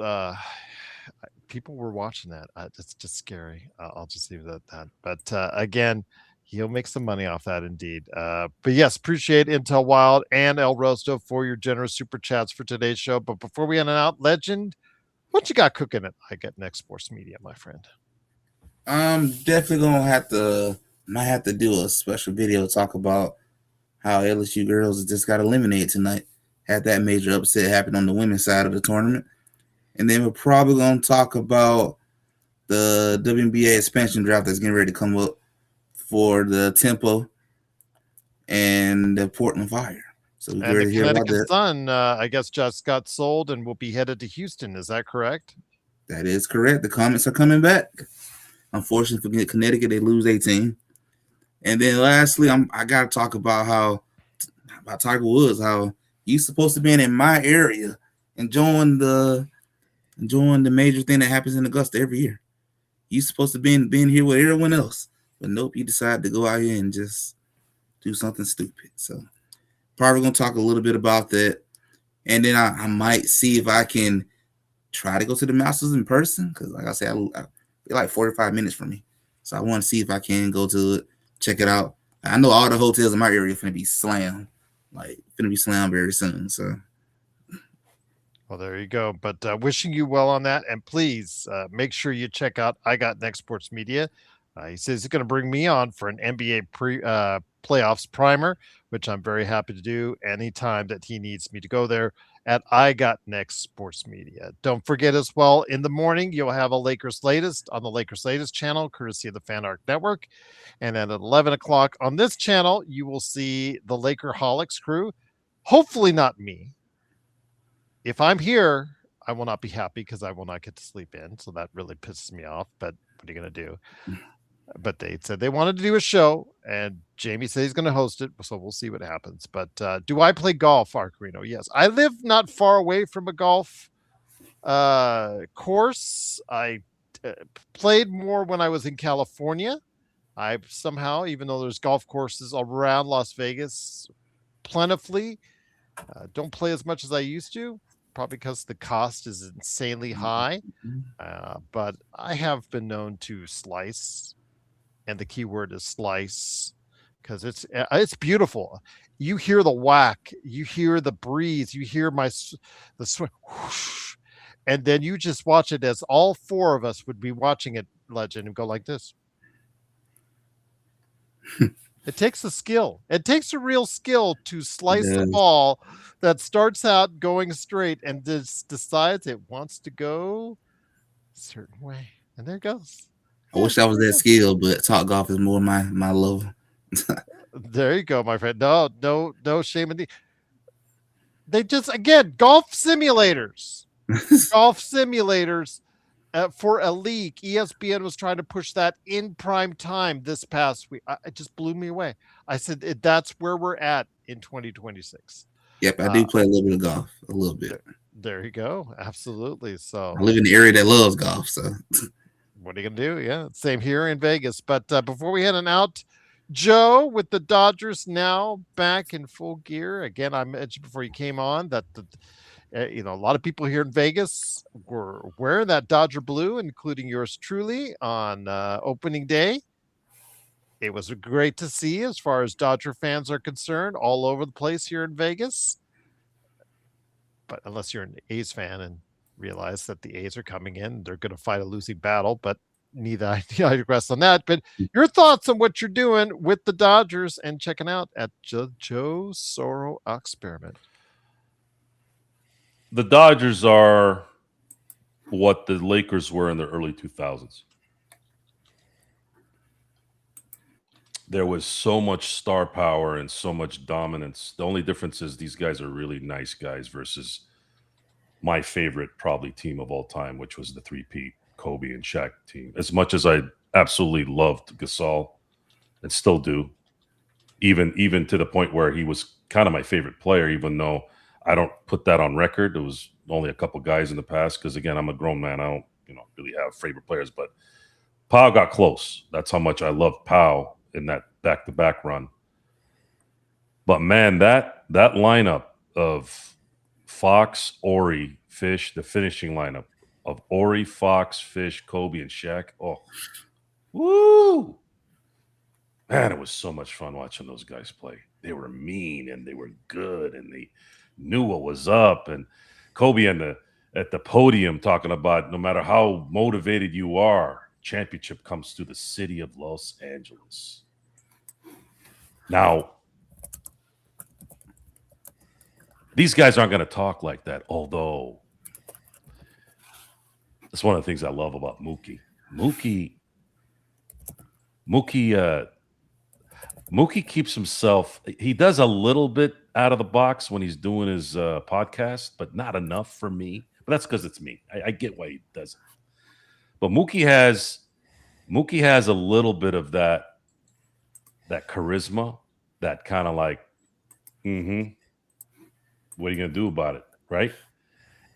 people were watching that. It's just scary. I'll just leave it at that. But again, he'll make some money off that indeed. But yes, appreciate Intel Wild and El Rosto for your generous super chats for today's show. But before we end it out, Legend, what you got cooking at I Get Next Sports Media, my friend? I'm definitely might have to do a special video to talk about how LSU girls just got eliminated tonight. Had that major upset happen on the women's side of the tournament. And then we're probably going to talk about the WNBA expansion draft that's getting ready to come up for the Tempo and the Portland Fire. So we're And ready the to hear about Connecticut that. Sun, I guess, just got sold and will be headed to Houston. Is that correct? That is correct. The Comets are coming back. Unfortunately for Connecticut, they lose 18. And then lastly, I gotta talk about Tiger Woods, how he's supposed to be in my area, enjoying the major thing that happens in Augusta every year. He's supposed to be being here with everyone else, but nope, he decided to go out here and just do something stupid. So probably gonna talk a little bit about that, and then I might see if I can try to go to the Masters in person, because like I said, it's like 45 minutes from me, so I want to see if I can go to it, check it out. I know all the hotels in my area are gonna be slammed, very soon. So. Well, there you go. But wishing you well on that. And please make sure you check out I Got Next Sports Media. He says he's going to bring me on for an NBA playoffs primer, which I'm very happy to do anytime that he needs me to go there at I Got Next Sports Media. Don't forget as well, in the morning, you'll have a Lakers Latest on the Lakers Latest channel, courtesy of the Fan Arc Network. And then at 11 o'clock on this channel, you will see the Lakerholics crew. Hopefully not me. If I'm here, I will not be happy because I will not get to sleep in. So that really pisses me off. But what are you going to do? But they said they wanted to do a show, and Jamie said he's going to host it. So we'll see what happens. But do I play golf, Arcarino? Yes. I live not far away from a golf course. I played more when I was in California. I somehow, even though there's golf courses around Las Vegas plentifully, don't play as much as I used to. Probably because the cost is insanely high. But I have been known to slice, and the key word is slice, because it's beautiful. You hear the whack, you hear the breeze, you hear the swing, whoosh, and then you just watch it as all four of us would be watching it, Legend, and go like this. It takes a skill. It takes a real skill to slice the ball that starts out going straight and decides it wants to go a certain way. And there it goes. I wish I was that skilled, but Top Golf is more my love. There you go, my friend. No shame in the. They just, again, golf simulators. Golf simulators. For a leak, ESPN was trying to push that in prime time this past week. It just blew me away. I said, that's where we're at in 2026. Yep, I do play a little bit of golf, a little bit. There you go. Absolutely. So I live in the area that loves golf. So what are you going to do? Yeah, same here in Vegas. But before we head on out, Joe with the Dodgers now back in full gear. Again, I mentioned before you came on that a lot of people here in Vegas were wearing that Dodger blue, including yours truly, on opening day. It was great to see as far as Dodger fans are concerned all over the place here in Vegas. But unless you're an A's fan and realize that the A's are coming in, they're going to fight a losing battle, but neither I digress on that. But your thoughts on what you're doing with the Dodgers and checking out at Joe Soro Experiment. The Dodgers are what the Lakers were in the early 2000s. There was so much star power and so much dominance. The only difference is these guys are really nice guys versus my favorite probably team of all time, which was the three-peat Kobe and Shaq team. As much as I absolutely loved Gasol and still do, even to the point where he was kind of my favorite player, even though I don't put that on record. There was only a couple guys in the past because, again, I'm a grown man. I don't, really have favorite players. But Pau got close. That's how much I loved Pau in that back-to-back run. But, man, that lineup of Fox, Ori, Fish, the finishing lineup of Ori, Fox, Fish, Kobe, and Shaq. Oh, woo! Man, it was so much fun watching those guys play. They were mean, and they were good, and they knew what was up. And Kobe at the podium talking about no matter how motivated you are, championship comes to the city of Los Angeles. Now, these guys aren't going to talk like that, although that's one of the things I love about Mookie. Mookie keeps himself, he does a little bit out of the box when he's doing his podcast, but not enough for me. But that's because it's me. I get why he does it. But Mookie has a little bit of that that charisma, that kind of like, what are you going to do about it, right?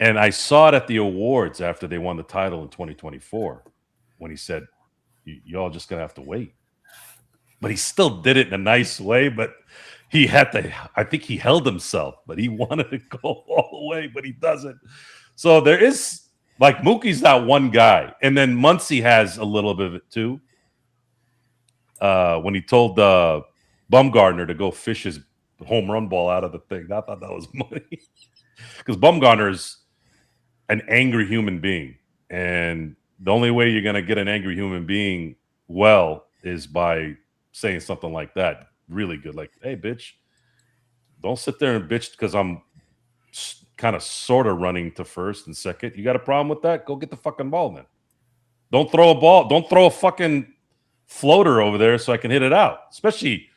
And I saw it at the awards after they won the title in 2024 when he said, y'all just going to have to wait. But he still did it in a nice way, but he had to, I think he held himself, but he wanted to go all the way, but he doesn't. So there is, like, Mookie's that one guy. And then Muncy has a little bit of it too. When he told Bumgarner to go fish his home run ball out of the thing, I thought that was money. Because Bumgarner is an angry human being. And the only way you're going to get an angry human being well is by saying something like that. Really good. Like, hey, bitch, don't sit there and bitch because I'm kind of sort of running to first and second. You got a problem with that? Go get the fucking ball, man. Don't throw a ball. Don't throw a fucking floater over there so I can hit it out. Especially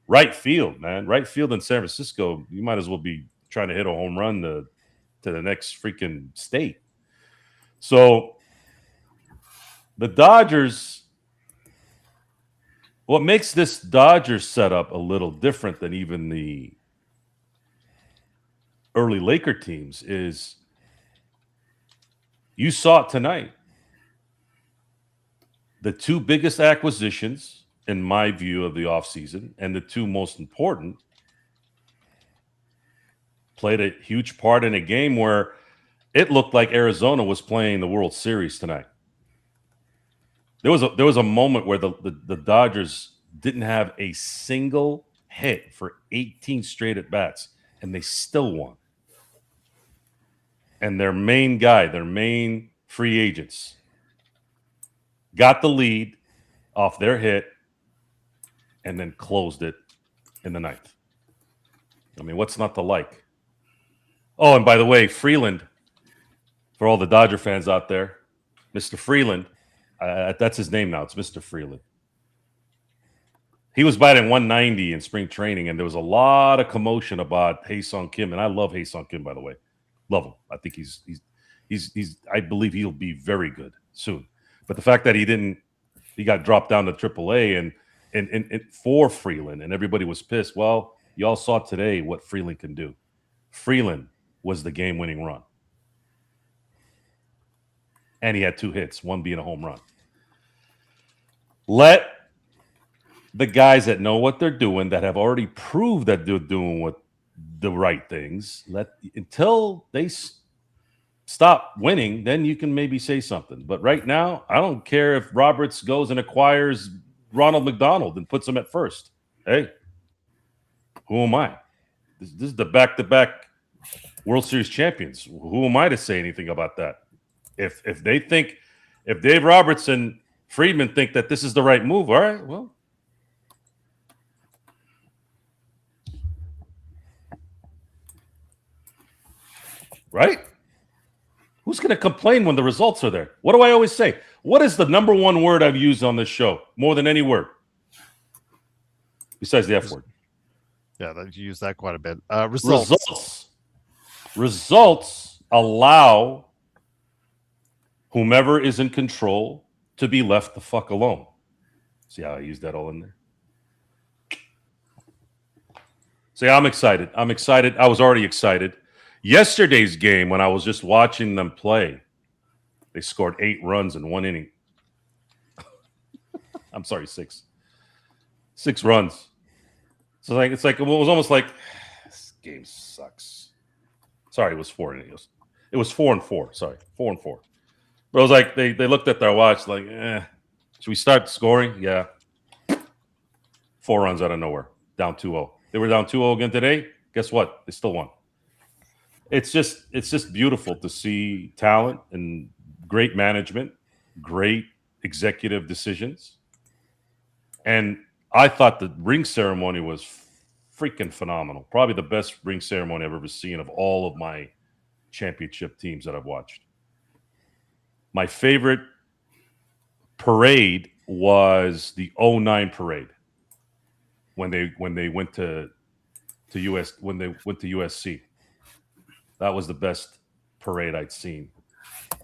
right field, man. Right field in San Francisco, you might as well be trying to hit a home run to the next freaking state. So the Dodgers, what makes this Dodgers setup a little different than even the early Laker teams is you saw it tonight. The two biggest acquisitions, in my view, of the offseason, and the two most important, played a huge part in a game where it looked like Arizona was playing the World Series tonight. There was a moment where the Dodgers didn't have a single hit for 18 straight at bats, and they still won. And their main guy, their main free agents, got the lead off their hit and then closed it in the ninth. I mean, what's not to like? Oh, and by the way, Freeland, for all the Dodger fans out there, Mr. Freeland, that's his name now. It's Mr. Freeland. He was batting 190 in spring training, and there was a lot of commotion about Hae-Sung Kim, and I love Hae-Sung Kim, by the way. Love him. I think he's I believe he'll be very good soon. But the fact that he got dropped down to AAA and for Freeland, and everybody was pissed. Well, y'all saw today what Freeland can do. Freeland was the game-winning run. And he had 2 hits, one being a home run. Let the guys that know what they're doing, that have already proved that they're doing what the right things, until they stop winning, then you can maybe say something. But right now, I don't care if Roberts goes and acquires Ronald McDonald and puts him at first. Hey, who am I? This is the back-to-back World Series champions. Who am I to say anything about that? If Dave Roberts and Friedman think that this is the right move, all right, well. Right? Who's going to complain when the results are there? What do I always say? What is the number one word I've used on this show more than any word? Besides the F word. Yeah, you use that quite a bit. Results allow whomever is in control to be left the fuck alone. See how I used that all in there? See, I'm excited. I was already excited. Yesterday's game, when I was just watching them play, they scored 8 runs in 1 inning. I'm sorry, 6. 6 runs. So it was almost like this game sucks. Sorry, it was 4 innings. It was 4-4. Sorry, 4-4. But it was like they looked at their watch like, should we start scoring? Yeah. 4 runs out of nowhere, down 2-0. They were down 2-0 again today. Guess what? They still won. It's just beautiful to see talent and great management, great executive decisions. And I thought the ring ceremony was freaking phenomenal. Probably the best ring ceremony I've ever seen of all of my championship teams that I've watched. My favorite parade was the 2009 parade when they went to USC. That was the best parade I'd seen.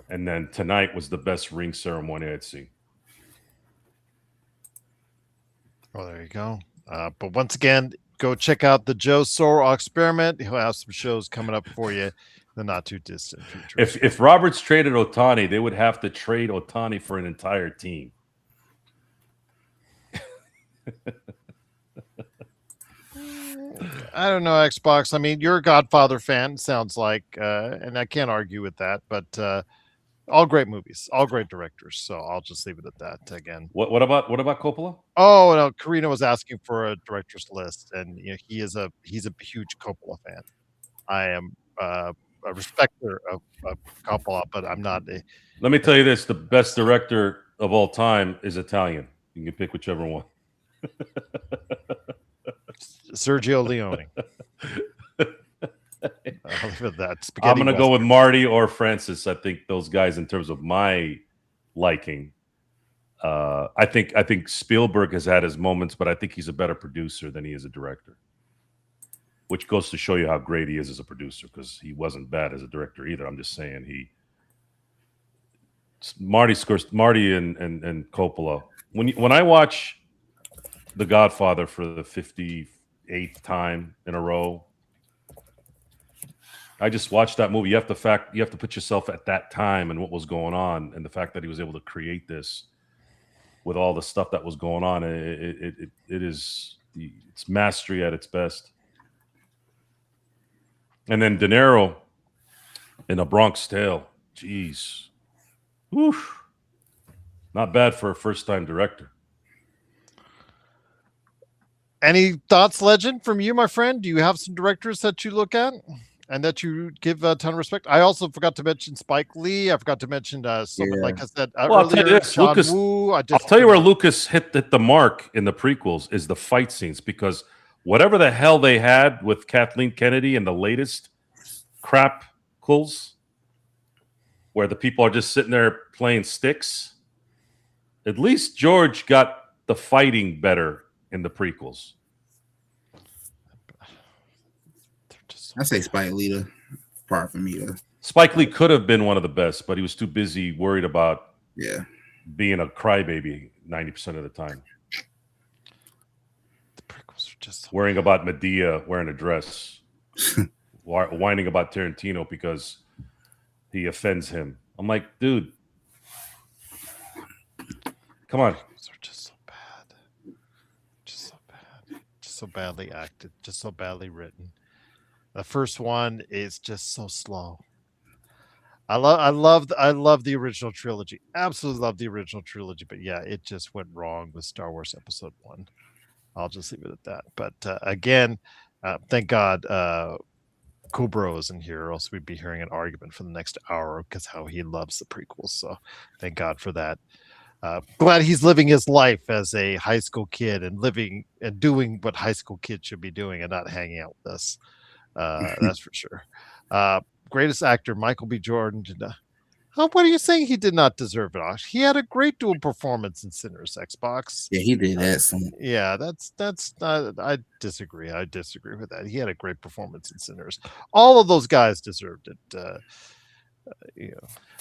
And then tonight was the best ring ceremony I'd seen. Oh, there you go. But once again, go check out the Joe Sorrell experiment. He'll have some shows coming up for you in the not too distant future. If Roberts traded Ohtani, they would have to trade Ohtani for an entire team. I don't know, Xbox. I mean, you're a Godfather fan, sounds like, and I can't argue with that. But all great movies, all great directors. So I'll just leave it at that. Again, What about Coppola? oh no, Karina was asking for a director's list, and he's a huge Coppola fan. I am a respecter of Coppola, but I'm not. Let me tell you this: the best director of all time is Italian. You can pick whichever one. Sergio Leone. I'll leave it at that. I'm going to go with Marty or Francis. I think those guys, in terms of my liking, I think Spielberg has had his moments, but I think he's a better producer than he is a director. Which goes to show you how great he is as a producer, because he wasn't bad as a director either. I'm just saying Marty and Coppola. When I watch The Godfather for the 58th time in a row, I just watched that movie. You have to put yourself at that time and what was going on, and the fact that he was able to create this with all the stuff that was going on. It's mastery at its best. And then De Niro in A Bronx Tale. Jeez. Oof. Not bad for a first-time director. Any thoughts, Legend, from you, my friend? Do you have some directors that you look at and that you give a ton of respect? I also forgot to mention Spike Lee. I forgot to mention someone, like I said earlier, I'll tell you this, John Lucas, Woo. I'll tell you where Lucas hit the mark in the prequels is the fight scenes, because whatever the hell they had with Kathleen Kennedy in the latest crapcles, where the people are just sitting there playing sticks, at least George got the fighting better in the prequels. I say Spike Lee, apart from me. Spike Lee could have been one of the best, but he was too busy worried about being a crybaby 90% of the time. The prequels are just worrying about Medea wearing a dress, whining about Tarantino because he offends him. I'm like, dude, come on. They're just so bad. Just so bad. Just so badly acted. Just so badly written. The first one is just so slow. I love the original trilogy. Absolutely love the original trilogy. But yeah, it just went wrong with Star Wars Episode 1. I'll just leave it at that. But again, thank God Kubro isn't here, or else we'd be hearing an argument for the next hour because how he loves the prequels. So thank God for that. Glad he's living his life as a high school kid and living and doing what high school kids should be doing and not hanging out with us. That's for sure. Greatest actor, Michael B. Jordan. What are you saying? He did not deserve it. He had a great dual performance in Sinners. Xbox. Yeah, he did that. Yeah, that's not. I disagree. I disagree with that. He had a great performance in Sinners. All of those guys deserved it.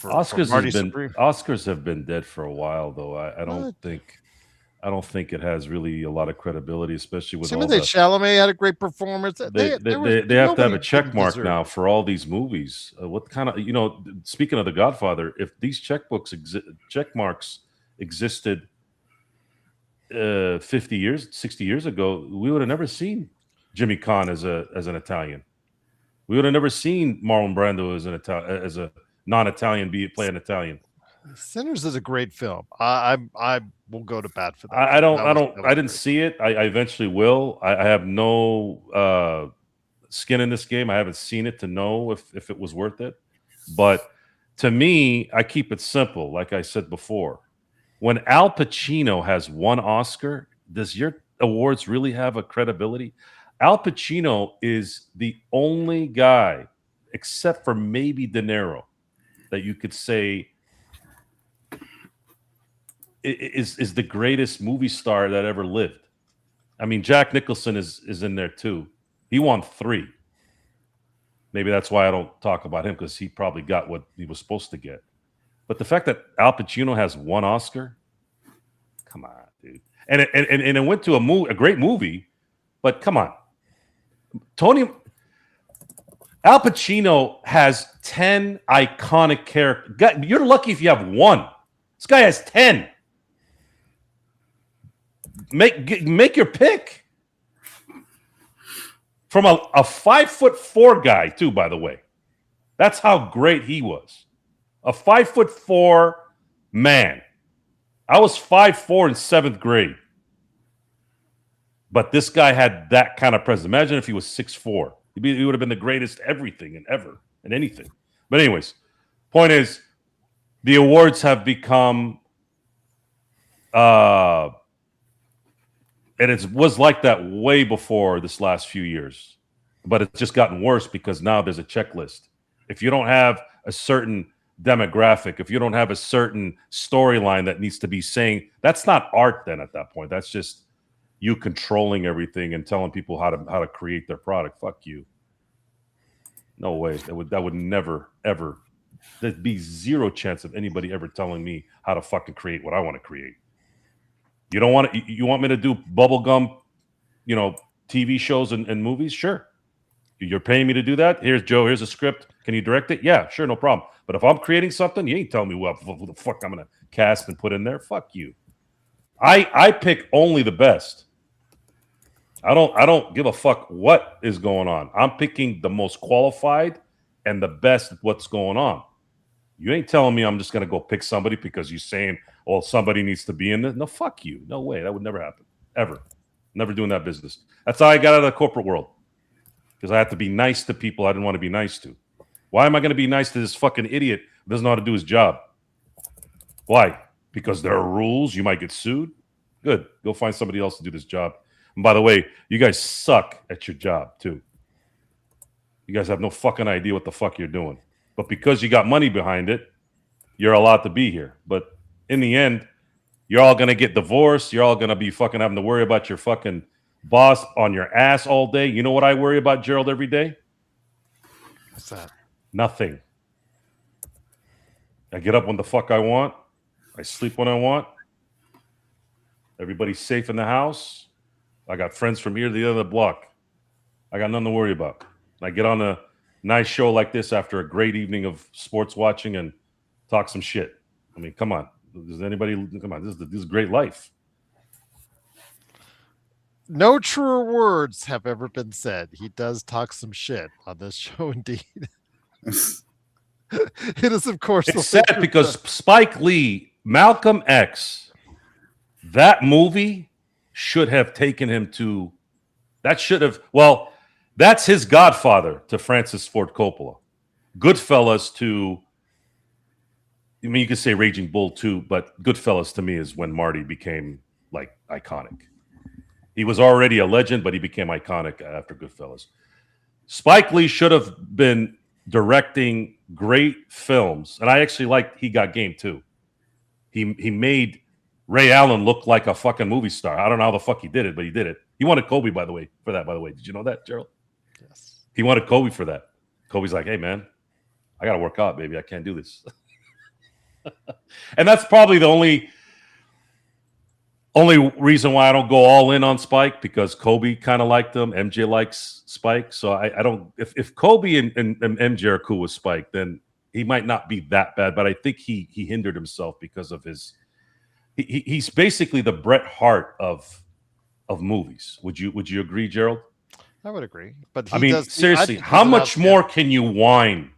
Oscars have been dead for a while, though. I don't think it has really a lot of credibility, especially with all the Chalamet had a great performance. They have to have a check mark now for all these movies. What kind of speaking of The Godfather, if these check marks existed 50 years, 60 years ago, we would have never seen Jimmy Caan as an Italian. We would have never seen Marlon Brando as a non-Italian play an Italian. Sinners is a great film. I will go to bat for that. I didn't see it. I eventually will. I have no skin in this game. I haven't seen it to know if it was worth it. But to me, I keep it simple. Like I said before, when Al Pacino has one Oscar, does your awards really have a credibility? Al Pacino is the only guy, except for maybe De Niro, that you could say is the greatest movie star that ever lived. I mean, Jack Nicholson is in there too. He won 3. Maybe that's why I don't talk about him, because he probably got what he was supposed to get. But the fact that Al Pacino has one Oscar, come on, dude. and it went to a great movie. But come on, Tony Al Pacino has 10 iconic characters. You're lucky if you have one. This guy has 10. Make your pick. From a 5'4" guy, too, by the way. That's how great he was. A 5'4" man. I was 5'4" in 7th grade. But this guy had that kind of presence. Imagine if he was 6'4". He would have been the greatest everything and ever and anything. But anyways, point is, the awards have become, and it was like that way before this last few years. But it's just gotten worse because now there's a checklist. If you don't have a certain demographic, if you don't have a certain storyline that needs to be saying, that's not art then at that point. That's just you controlling everything and telling people how to create their product. Fuck you. No way. That would never, ever. There'd be zero chance of anybody ever telling me how to fucking create what I want to create. You don't want to, you want me to do bubblegum, TV shows and movies? Sure. You're paying me to do that? Here's Joe, here's a script. Can you direct it? Yeah, sure, no problem. But if I'm creating something, you ain't telling me what the fuck I'm going to cast and put in there. Fuck you. I pick only the best. I don't give a fuck what is going on. I'm picking the most qualified and the best at what's going on. You ain't telling me I'm just going to go pick somebody because you're saying, well, somebody needs to be in this. No, fuck you. No way. That would never happen. Ever. Never doing that business. That's how I got out of the corporate world. Because I had to be nice to people I didn't want to be nice to. Why am I going to be nice to this fucking idiot who doesn't know how to do his job? Why? Because there are rules. You might get sued. Good. Go find somebody else to do this job. And by the way, you guys suck at your job, too. You guys have no fucking idea what the fuck you're doing. But because you got money behind it, you're allowed to be here. But in the end, you're all going to get divorced. You're all going to be fucking having to worry about your fucking boss on your ass all day. You know what I worry about, Gerald, every day? What's that? Nothing. I get up when the fuck I want. I sleep when I want. Everybody's safe in the house. I got friends from here to the other block. I got nothing to worry about. I get on a nice show like this after a great evening of sports watching and talk some shit. I mean, come on. Does anybody come on? This is a great life. No truer words have ever been said. He does talk some shit on this show, indeed. It is, of course, it's sad because Spike Lee, Malcolm X, that movie should have taken him to. That should have. Well, that's his Godfather to Francis Ford Coppola. Goodfellas to. I mean, you could say Raging Bull too, but Goodfellas to me is when Marty became like iconic. He was already a legend, but he became iconic after Goodfellas. Spike Lee should have been directing great films, and I actually liked He Got Game too. He made Ray Allen look like a fucking movie star. I don't know how the fuck he did it, but he did it. He wanted Kobe, by the way, for that. By the way, did you know that, Gerald? Yes. He wanted Kobe for that. Kobe's like, "Hey, man, I got to work out, baby. I can't do this." And that's probably the only reason why I don't go all in on Spike, because Kobe kind of liked him. MJ likes Spike. So I don't, if Kobe and MJ are cool with Spike, then he might not be that bad. But I think he hindered himself because of his, he's basically the Bret Hart of movies. Would you agree, Gerald? I would agree. But I mean, seriously, how much more can you whine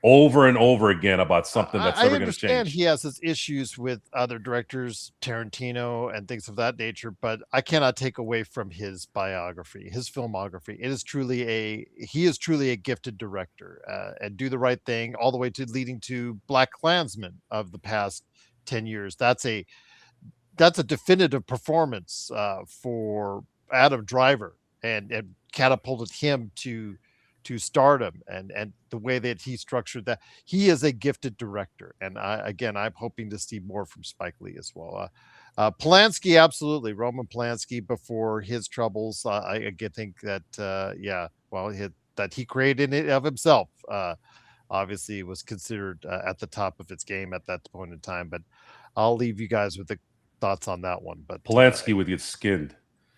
over and over again about something that's never going to change? I understand he has his issues with other directors, Tarantino and things of that nature, but I cannot take away from his biography, his filmography. He is truly a gifted director, and Do the Right Thing all the way to leading to Black Klansman of the past 10 years. That's a definitive performance for Adam Driver, and catapulted him to stardom, and the way that he structured that. He is a gifted director, and I'm hoping to see more from Spike Lee as well. Polanski, absolutely. Roman Polanski, before his troubles, I again think that that he created it of himself. Obviously, was considered at the top of its game at that point in time. But I'll leave you guys with thoughts on that one. But Polanski would get skinned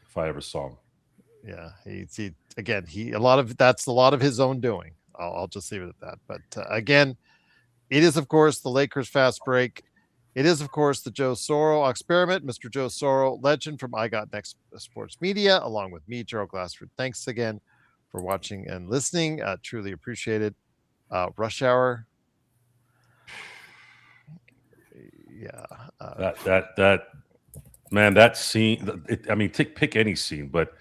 if I ever saw him. Yeah, a lot of his own doing. I'll just leave it at that. But again, it is of course the Lakers fast break. It is of course the Joe Soro experiment. Mr. Joe Soro, legend from I Got Next Sports Media, along with me, Gerald Glassford. Thanks again for watching and listening. Truly appreciate it. Rush Hour. Yeah. That scene. Pick any scene, but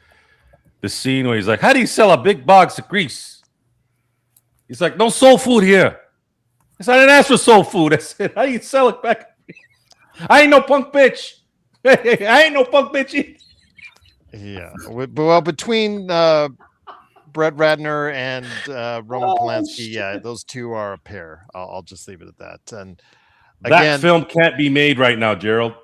the scene where he's like, "How do you sell a big box of grease?" He's like, "No soul food here." I said, "I didn't ask for soul food." I said, "How do you sell it back?" I ain't no punk bitch. I ain't no punk bitch. Yeah. Well, between Brett Ratner and Roman Polanski, yeah, those two are a pair. I'll just leave it at that. And again, that film can't be made right now, Gerald.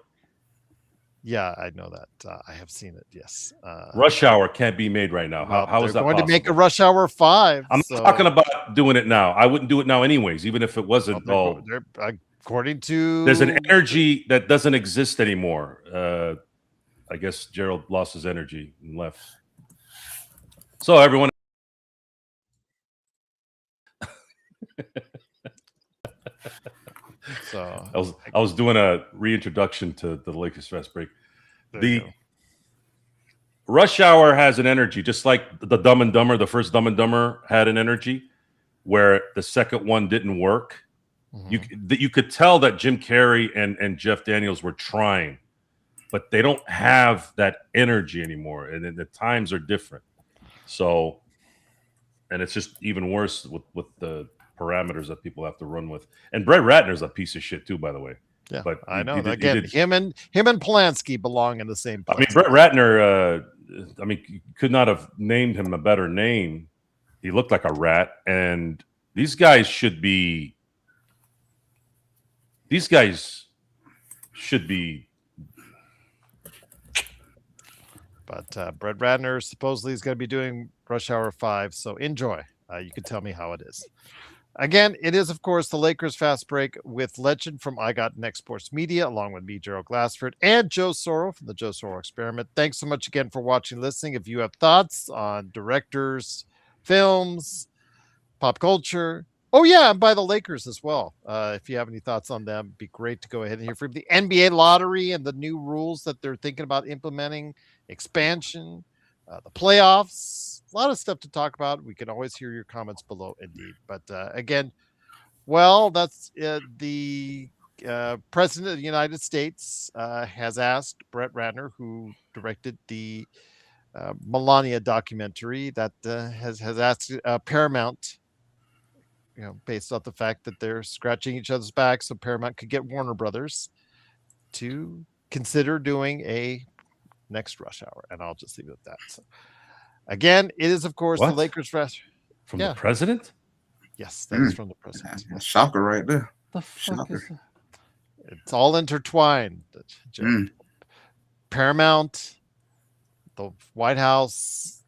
Yeah, I know that. I have seen it. Yes. Rush Hour can't be made right now. How is that going possible? to make a Rush Hour 5? I'm not talking about doing it now. I wouldn't do it now anyways, even if it wasn't all. According to... There's an energy that doesn't exist anymore. I guess Gerald lost his energy and left. So everyone... So I was doing a reintroduction to the Lakers fast break. The Rush Hour has an energy, just like the Dumb and Dumber. The first Dumb and Dumber had an energy, where the second one didn't work. Mm-hmm. You could tell that Jim Carrey and Jeff Daniels were trying, but they don't have that energy anymore, and the times are different. So, and it's just even worse with the parameters that people have to run with. And Brett Ratner's a piece of shit too, by the way. Yeah, but I know. Him and Polanski belong in the same place. I mean, Brett Ratner. You could not have named him a better name. He looked like a rat, and these guys should be. But Brett Ratner supposedly is going to be doing Rush Hour 5, so enjoy. You can tell me how it is. Again, it is, of course, the Lakers fast break with legend from I Got Next Sports Media, along with me, Gerald Glassford, and Joe Soro from the Joe Soro Experiment. Thanks so much again for watching, listening. If you have thoughts on directors, films, pop culture, and by the Lakers as well. If you have any thoughts on them, it'd be great to go ahead and hear from the NBA lottery and the new rules that they're thinking about implementing, expansion, the playoffs. A lot of stuff to talk about. We can always hear your comments below, indeed. But again, that's the President of the United States has asked Brett Ratner, who directed the Melania documentary, that has asked Paramount, based on the fact that they're scratching each other's backs, so Paramount could get Warner Brothers to consider doing a next Rush Hour. And I'll just leave it at that. So, again, it is, of course, the Lakers fast from the president. Yes, that is from the president. That's a shocker right there. The fuck is that? It's all intertwined. Paramount, the White House,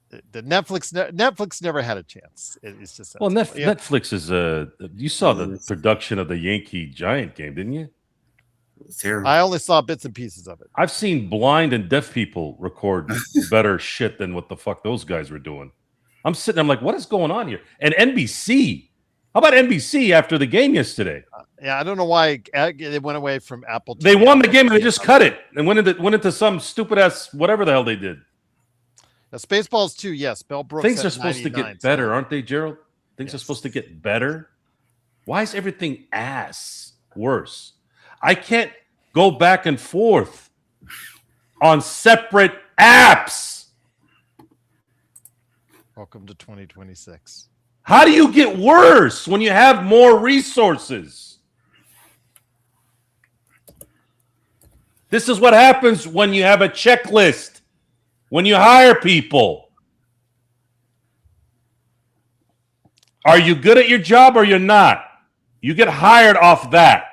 the Netflix never had a chance. It's just Netflix is you saw the production of the Yankee Giant game, didn't you? I only saw bits and pieces of it. I've seen blind and deaf people record better shit than what the fuck those guys were doing. I'm like, what is going on here? And NBC. How about NBC after the game yesterday? I don't know why they went away from Apple TV. They won the game and they just cut it and went into some stupid ass whatever the hell they did. Now, Spaceballs 2, yes. Mel Brooks. Things are supposed to get better, aren't they, Gerald? Things are supposed to get better. Why is everything worse? I can't go back and forth on separate apps. Welcome to 2026. How do you get worse when you have more resources? This is what happens when you have a checklist, when you hire people. Are you good at your job or you're not? You get hired off that.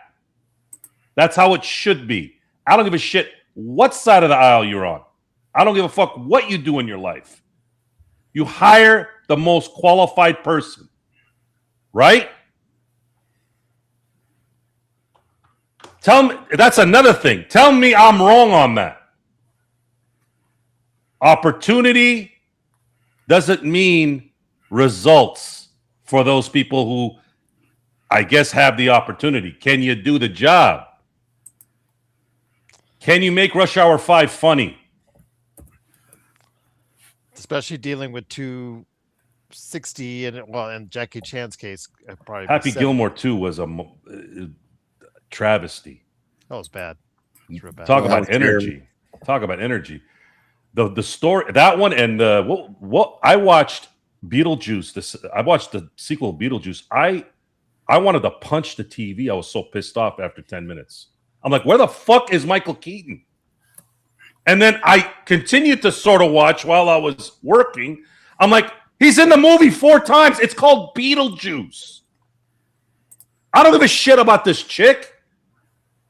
That's how it should be. I don't give a shit what side of the aisle you're on. I don't give a fuck what you do in your life. You hire the most qualified person, right? Tell me, that's another thing. Tell me I'm wrong on that. Opportunity doesn't mean results for those people who, I guess, have the opportunity. Can you do the job? Can you make Rush Hour 5 funny? Especially dealing with 260 and in Jackie Chan's case, probably Happy 70. Gilmore 2 was a travesty. That was bad. It was real bad. Talk That about was energy. Talk about energy. The story, that one, and what I watched Beetlejuice. I watched the sequel of Beetlejuice. I wanted to punch the TV. I was so pissed off after 10 minutes. I'm like, where the fuck is Michael Keaton? And then I continued to sort of watch while I was working. I'm like, he's in the movie 4 times. It's called Beetlejuice. I don't give a shit about this chick.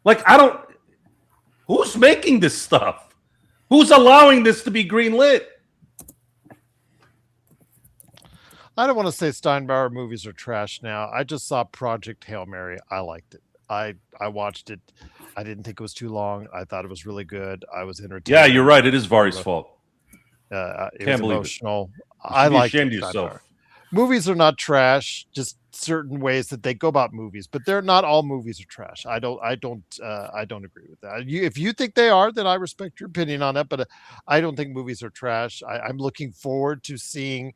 Like, who's making this stuff? Who's allowing this to be greenlit? I don't want to say Steinbauer movies are trash now. I just saw Project Hail Mary. I liked it. I watched it. I didn't think it was too long. I thought it was really good. I was entertained. Yeah, you're right. It is Vari's fault. It Can't was believe emotional. You I should be liked ashamed it. of yourself. Steinbauer. Movies are not trash. Just certain ways that they go about movies, but they're not all movies are trash. I don't agree with that. If you think they are, then I respect your opinion on that. But I don't think movies are trash. I'm looking forward to seeing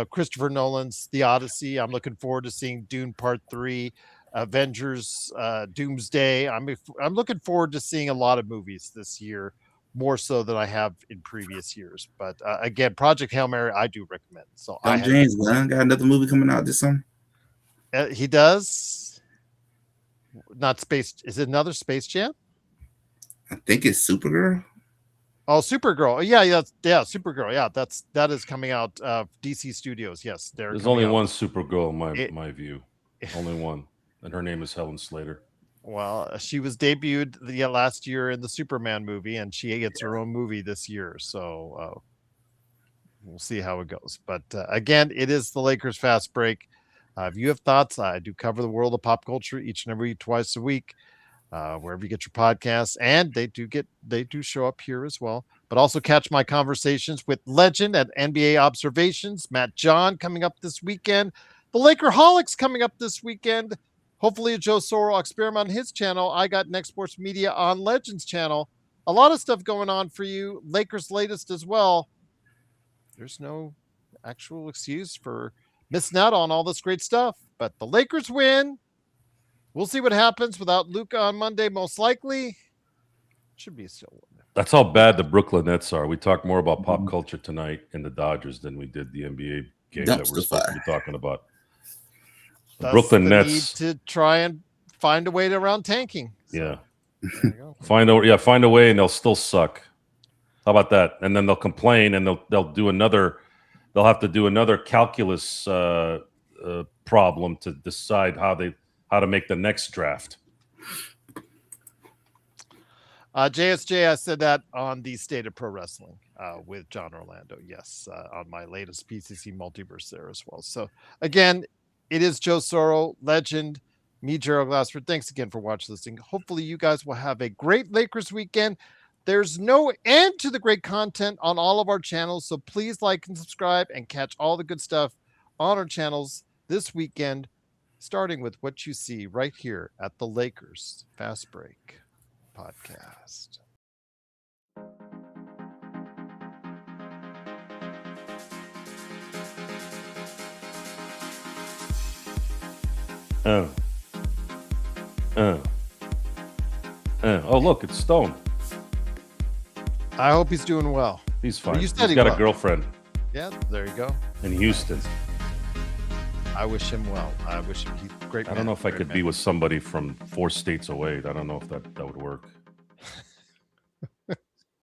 Christopher Nolan's The Odyssey. I'm looking forward to seeing Dune Part 3, Avengers, Doomsday. I'm looking forward to seeing a lot of movies this year, more so than I have in previous years. But again, Project Hail Mary, I do recommend. So James Gunn got another movie coming out this summer. He does. Not Space. Is it another Space Jam? I think it's Supergirl. Oh, Supergirl. Yeah, Supergirl. Yeah, that is coming out. DC Studios. Yes, there's only one Supergirl in my view. Only one, and her name is Helen Slater. Well, she was debuted last year in the Superman movie, and she gets her own movie this year. So we'll see how it goes. But again, it is the Lakers Fast Break. If you have thoughts, I do cover the world of pop culture each and every twice a week, wherever you get your podcasts, and they do show up here as well. But also catch my conversations with legend at NBA Observations, Matt John, coming up this weekend. The Lakerholics coming up this weekend. Hopefully, Joe Sorrell experiment on his channel. I got Next Sports Media on Legends channel. A lot of stuff going on for you. Lakers latest as well. There's no actual excuse for missing out on all this great stuff, but the Lakers win. We'll see what happens without Luka on Monday. Most likely, should be still. That's how bad the Brooklyn Nets are. We talked more about pop culture tonight in the Dodgers than we did the NBA game that we're supposed to be talking about. The Brooklyn Nets need to try and find a way around tanking. So, yeah, find a way, and they'll still suck. How about that? And then they'll complain, and they'll do another. They'll have to do another calculus problem to decide how to make the next draft. JSJ, I said that on the State of Pro Wrestling with John Orlando. Yes, on my latest PCC Multiverse there as well. So again, it is Joe Sorrell, legend, me, Gerald Glassford. Thanks again for watching, listening. Hopefully you guys will have a great Lakers weekend. There's no end to the great content on all of our channels, so please like and subscribe and catch all the good stuff on our channels this weekend, starting with what you see right here at the Lakers Fast Break podcast. Oh, look, it's Stone. I hope he's doing well. He's fine. He's got a girlfriend. Yeah, there you go. In Houston. I wish him well. I wish him great. I don't know if I could be with somebody from 4 states away. I don't know if that would work.